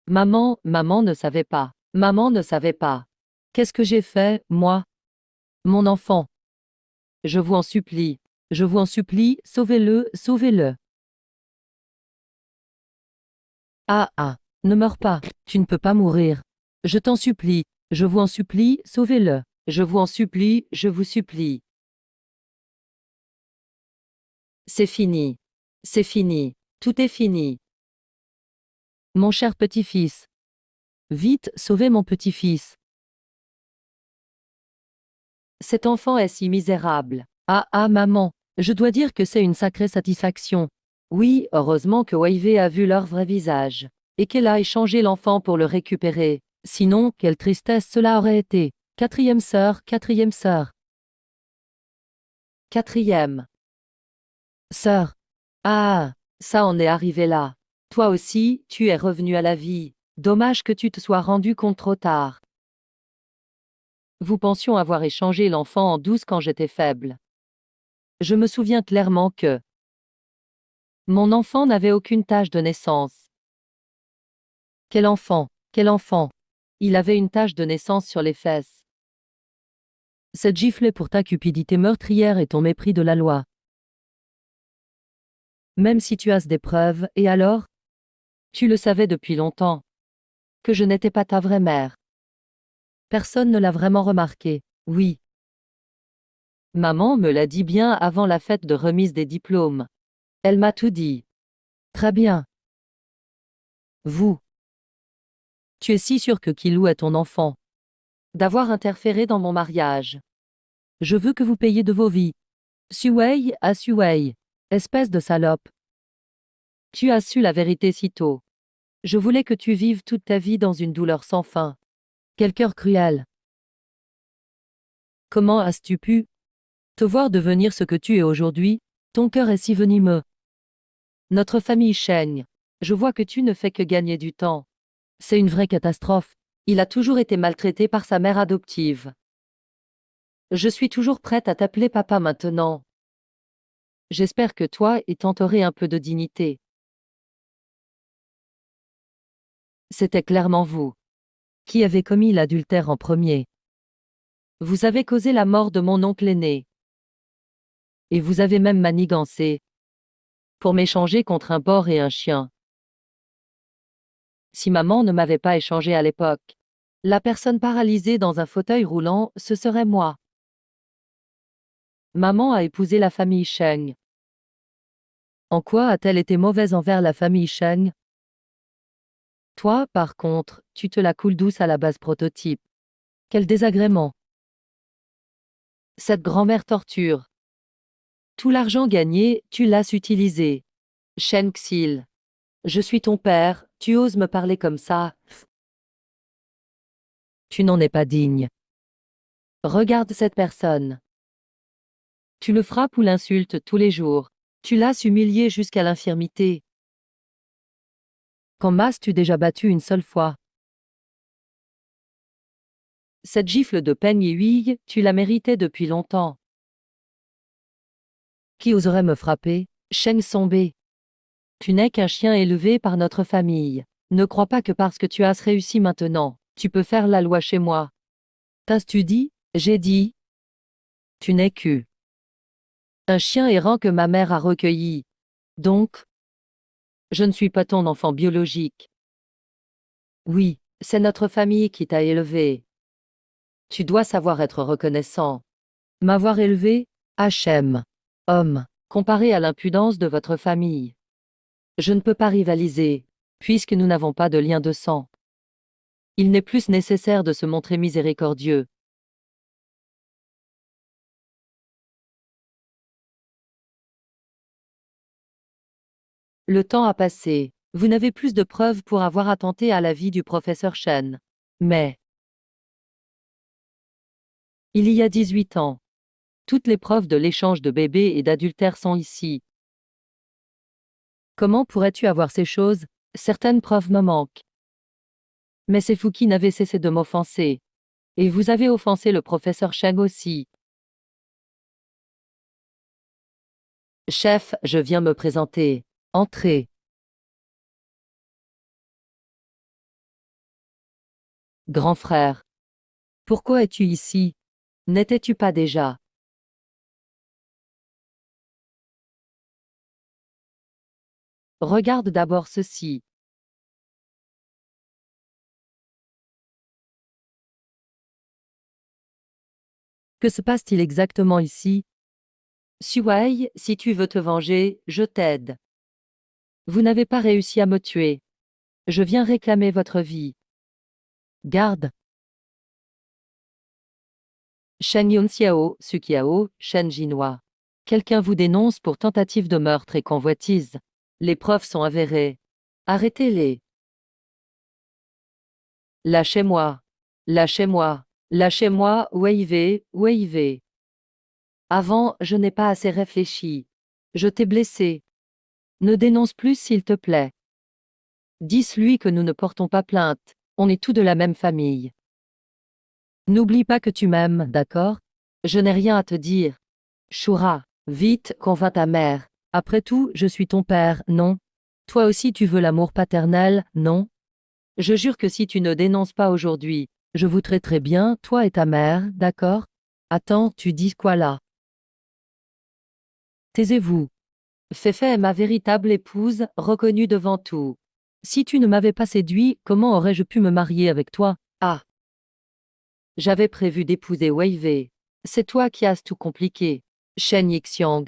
Maman ne savait pas. Maman ne savait pas. Qu'est-ce que j'ai fait, moi? Mon enfant. Je vous en supplie. Je vous en supplie, sauvez-le, sauvez-le. Ah, ne meurs pas. Tu ne peux pas mourir. Je t'en supplie. Je vous en supplie, sauvez-le. Je vous en supplie, je vous supplie. C'est fini. C'est fini. Tout est fini. Mon cher petit-fils. Vite, sauvez mon petit-fils. Cet enfant est si misérable. Ah, maman. Je dois dire que c'est une sacrée satisfaction. Oui, heureusement que Wei a vu leur vrai visage. Et qu'elle a échangé l'enfant pour le récupérer. Sinon, quelle tristesse cela aurait été. Quatrième sœur, quatrième sœur. Quatrième sœur. Ah, ça en est arrivé là. Toi aussi, tu es revenu à la vie. Dommage que tu te sois rendu compte trop tard. Vous pensions avoir échangé l'enfant en douce quand j'étais faible. Je me souviens clairement que mon enfant n'avait aucune tache de naissance. Quel enfant? Quel enfant? Il avait une tache de naissance sur les fesses. Cette gifle est pour ta cupidité meurtrière et ton mépris de la loi. Même si tu as des preuves, et alors? Tu le savais depuis longtemps. Que je n'étais pas ta vraie mère. Personne ne l'a vraiment remarqué. Oui. Maman me l'a dit bien avant la fête de remise des diplômes. Elle m'a tout dit. Très bien. Vous. Tu es si sûr que Kilou est ton enfant. D'avoir interféré dans mon mariage. Je veux que vous payiez de vos vies. Suwei à Suwei. Espèce de salope. Tu as su la vérité si tôt. Je voulais que tu vives toute ta vie dans une douleur sans fin. Quel cœur cruel. Comment as-tu pu te voir devenir ce que tu es aujourd'hui? Ton cœur est si venimeux. Notre famille saigne. Je vois que tu ne fais que gagner du temps. C'est une vraie catastrophe. Il a toujours été maltraité par sa mère adoptive. Je suis toujours prête à t'appeler papa maintenant. J'espère que toi et t'aurais un peu de dignité. C'était clairement vous qui avez commis l'adultère en premier. Vous avez causé la mort de mon oncle aîné. Et vous avez même manigancé pour m'échanger contre un porc et un chien. Si maman ne m'avait pas échangé à l'époque, la personne paralysée dans un fauteuil roulant, ce serait moi. Maman a épousé la famille Cheng. En quoi a-t-elle été mauvaise envers la famille Cheng? Toi, par contre, tu te la coules douce à la base prototype. Quel désagrément. Cette grand-mère torture. Tout l'argent gagné, tu l'as utilisé. Shen Xil. Je suis ton père, tu oses me parler comme ça. Tu n'en es pas digne. Regarde cette personne. Tu le frappes ou l'insultes tous les jours. Tu l'as humilié jusqu'à l'infirmité. Quand m'as-tu déjà battu une seule fois? Cette gifle de Peng Yui, tu la méritais depuis longtemps. Qui oserait me frapper? Sheng Songbe. Tu n'es qu'un chien élevé par notre famille. Ne crois pas que parce que tu as réussi maintenant, tu peux faire la loi chez moi. T'as-tu dit? J'ai dit. Tu n'es que un chien errant que ma mère a recueilli. Donc, je ne suis pas ton enfant biologique. Oui, c'est notre famille qui t'a élevé. Tu dois savoir être reconnaissant. M'avoir élevé, Hachem. Homme, comparé à l'impudence de votre famille. Je ne peux pas rivaliser, puisque nous n'avons pas de lien de sang. Il n'est plus nécessaire de se montrer miséricordieux. Le temps a passé. Vous n'avez plus de preuves pour avoir attenté à la vie du professeur Chen. Mais, il y a 18 ans, toutes les preuves de l'échange de bébés et d'adultère sont ici. Comment pourrais-tu avoir ces choses? Certaines preuves me manquent. Mais c'est vous qui n'avez cessé de m'offenser. Et vous avez offensé le professeur Cheng aussi. Chef, je viens me présenter. Entrez. Grand frère. Pourquoi es-tu ici? N'étais-tu pas déjà? Regarde d'abord ceci. Que se passe-t-il exactement ici? Suwei, si tu veux te venger, je t'aide. Vous n'avez pas réussi à me tuer. Je viens réclamer votre vie. Garde. Shen Yunxiao, Sukiao, Shen Jinhua. Quelqu'un vous dénonce pour tentative de meurtre et convoitise. Les preuves sont avérées. Arrêtez-les. Lâchez-moi. Lâchez-moi. Lâchez-moi, Weiwei, Weiwei. Avant, je n'ai pas assez réfléchi. Je t'ai blessé. Ne dénonce plus s'il te plaît. Dis-lui que nous ne portons pas plainte. On est tous de la même famille. N'oublie pas que tu m'aimes, d'accord? Je n'ai rien à te dire. Shura, vite, convainc ta mère. Après tout, je suis ton père, non? Toi aussi tu veux l'amour paternel, non? Je jure que si tu ne dénonces pas aujourd'hui, je vous traiterai bien, toi et ta mère, d'accord? Attends, tu dis quoi là? Taisez-vous. Féfé est ma véritable épouse, reconnue devant tout. Si tu ne m'avais pas séduit, comment aurais-je pu me marier avec toi? Ah! J'avais prévu d'épouser Weiwei. C'est toi qui as tout compliqué. Shen Yixiang.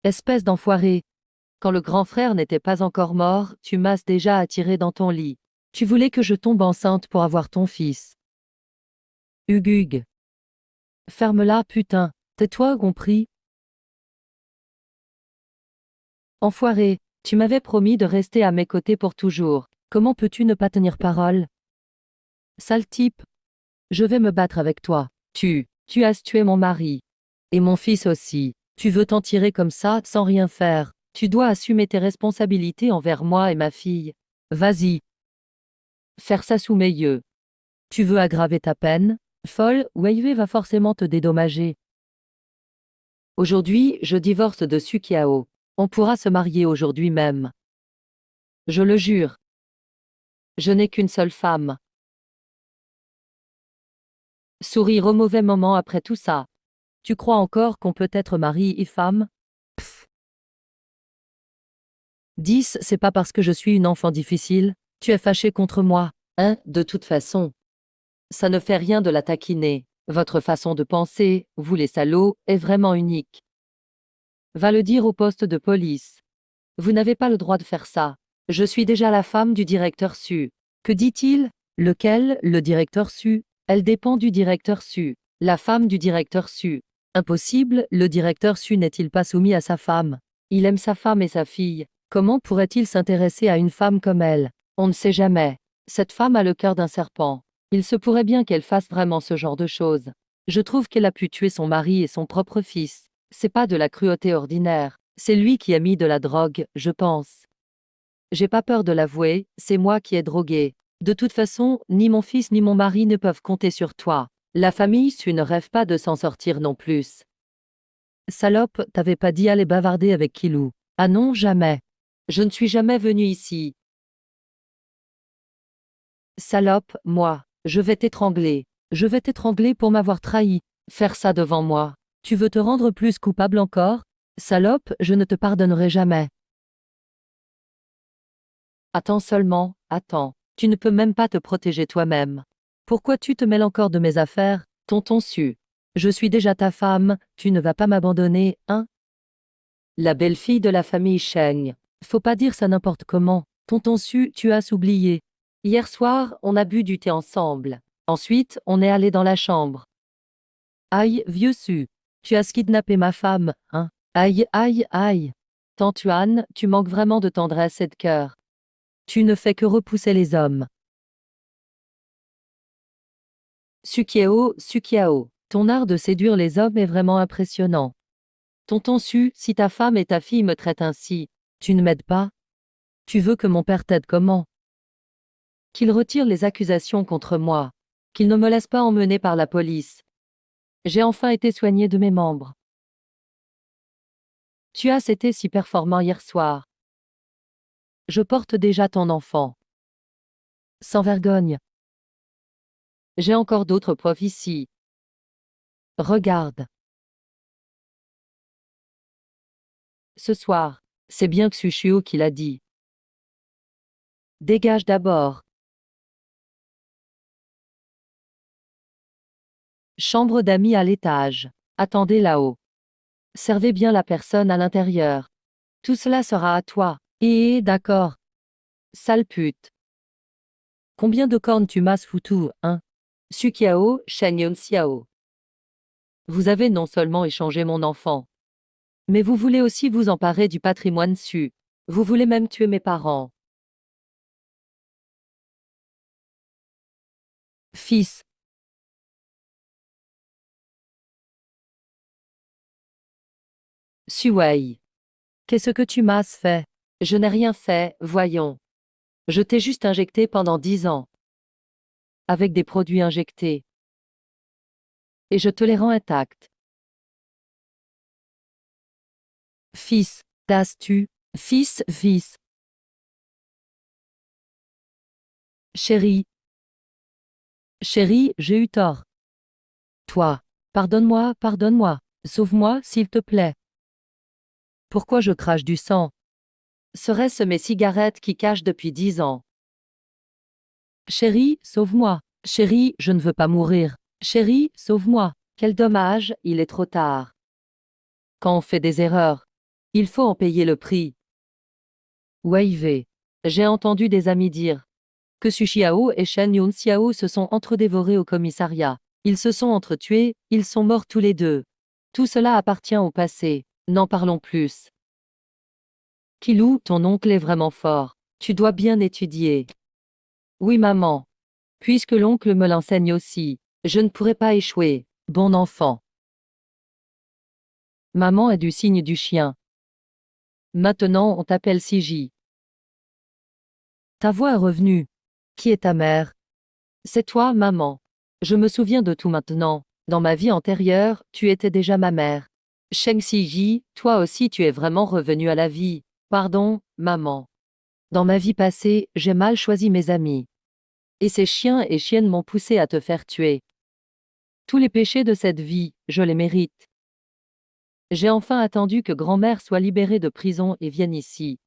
Espèce d'enfoiré. Quand le grand frère n'était pas encore mort, tu m'as déjà attiré dans ton lit. Tu voulais que je tombe enceinte pour avoir ton fils. Hugug. Ferme-la, putain. Tais-toi, compris? Enfoiré. Tu m'avais promis de rester à mes côtés pour toujours. Comment peux-tu ne pas tenir parole? Sale type. Je vais me battre avec toi. Tu as tué mon mari. Et mon fils aussi. Tu veux t'en tirer comme ça, sans rien faire. Tu dois assumer tes responsabilités envers moi et ma fille. Vas-y. Faire ça sous mes yeux. Tu veux aggraver ta peine? Folle, Wei va forcément te dédommager. Aujourd'hui, je divorce de Sukiao. On pourra se marier aujourd'hui même. Je le jure. Je n'ai qu'une seule femme. Sourire au mauvais moment après tout ça. Tu crois encore qu'on peut être mari et femme? Pfff. 10, c'est pas parce que je suis une enfant difficile. Tu es fâché contre moi, hein? De toute façon. Ça ne fait rien de la taquiner. Votre façon de penser, vous les salauds, est vraiment unique. Va le dire au poste de police. Vous n'avez pas le droit de faire ça. Je suis déjà la femme du directeur Su. Que dit-il? Lequel, le directeur Su? Elle dépend du directeur Su. La femme du directeur Su. Impossible, le directeur Su n'est-il pas soumis à sa femme? Il aime sa femme et sa fille. Comment pourrait-il s'intéresser à une femme comme elle? On ne sait jamais. Cette femme a le cœur d'un serpent. Il se pourrait bien qu'elle fasse vraiment ce genre de choses. Je trouve qu'elle a pu tuer son mari et son propre fils. C'est pas de la cruauté ordinaire. C'est lui qui a mis de la drogue, je pense. J'ai pas peur de l'avouer, c'est moi qui ai drogué. De toute façon, ni mon fils ni mon mari ne peuvent compter sur toi. La famille Su ne rêve pas de s'en sortir non plus. Salope, t'avais pas dit aller bavarder avec Kilou. Ah non, jamais. Je ne suis jamais venu ici. Salope, moi, je vais t'étrangler. Je vais t'étrangler pour m'avoir trahi. Faire ça devant moi. Tu veux te rendre plus coupable encore? Salope, je ne te pardonnerai jamais. Attends seulement, attends. Tu ne peux même pas te protéger toi-même. Pourquoi tu te mêles encore de mes affaires, tonton Su? Je suis déjà ta femme, tu ne vas pas m'abandonner, hein? La belle-fille de la famille Sheng. Faut pas dire ça n'importe comment. Tonton Su, tu as oublié. Hier soir, on a bu du thé ensemble. Ensuite, on est allé dans la chambre. Aïe, vieux Su. Tu as kidnappé ma femme, hein? Aïe, aïe, aïe. Tante Yuan, tu manques vraiment de tendresse et de cœur. Tu ne fais que repousser les hommes. Sukiao, Sukiao, ton art de séduire les hommes est vraiment impressionnant. Tonton Su, si ta femme et ta fille me traitent ainsi, tu ne m'aides pas? Tu veux que mon père t'aide comment? Qu'il retire les accusations contre moi. Qu'il ne me laisse pas emmener par la police. J'ai enfin été soigné de mes membres. Tu as été si performant hier soir. Je porte déjà ton enfant. Sans vergogne. J'ai encore d'autres preuves ici. Regarde. Ce soir, c'est bien Xushio qui l'a dit. Dégage d'abord. Chambre d'amis à l'étage. Attendez là-haut. Servez bien la personne à l'intérieur. Tout cela sera à toi. D'accord. Sale pute. Combien de cornes tu m'as foutu, hein? Sukiao, Shenyon Xiao. Vous avez non seulement échangé mon enfant, mais vous voulez aussi vous emparer du patrimoine Su. Vous voulez même tuer mes parents. Fils. Suwei. Qu'est-ce que tu m'as fait? Je n'ai rien fait, voyons. Je t'ai juste injecté pendant 10 ans. Avec des produits injectés. Et je te les rends intacts. Fils, t'as-tu? Fils. Chérie. Chérie, j'ai eu tort. Toi. Pardonne-moi. Sauve-moi, s'il te plaît. Pourquoi je crache du sang? Seraient-ce mes cigarettes qui cachent depuis 10 ans? Chérie, sauve-moi. Chérie, je ne veux pas mourir. Chérie, sauve-moi. Quel dommage, il est trop tard. Quand on fait des erreurs, il faut en payer le prix. Wei. J'ai entendu des amis dire que Su Xiao et Shen Yun Xiao se sont entredévorés au commissariat. Ils se sont entretués, ils sont morts tous les deux. Tout cela appartient au passé. N'en parlons plus. Kilou, ton oncle est vraiment fort. Tu dois bien étudier. Oui, maman. Puisque l'oncle me l'enseigne aussi, je ne pourrai pas échouer. Bon enfant. Maman est du signe du chien. Maintenant, on t'appelle Siji. Ta voix est revenue. Qui est ta mère? C'est toi, maman. Je me souviens de tout maintenant. Dans ma vie antérieure, tu étais déjà ma mère. Sheng Siji, toi aussi tu es vraiment revenu à la vie. Pardon, maman. Dans ma vie passée, j'ai mal choisi mes amis. Et ces chiens et chiennes m'ont poussé à te faire tuer. Tous les péchés de cette vie, je les mérite. J'ai enfin attendu que grand-mère soit libérée de prison et vienne ici.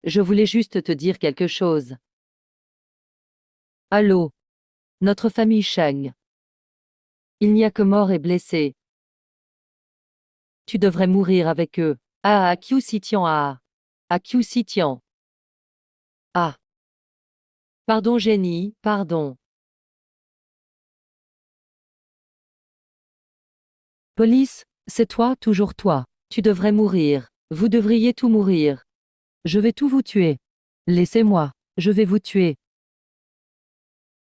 Je voulais juste te dire quelque chose. Allô? Notre famille Sheng. Il n'y a que morts et blessés. Tu devrais mourir avec eux. Ah, Qiu Sitian ah. Ah, Qiu Sitian. Ah. Pardon, génie, pardon. Police, c'est toi, toujours toi. Tu devrais mourir. Vous devriez tout mourir. Je vais tout vous tuer. Laissez-moi, je vais vous tuer.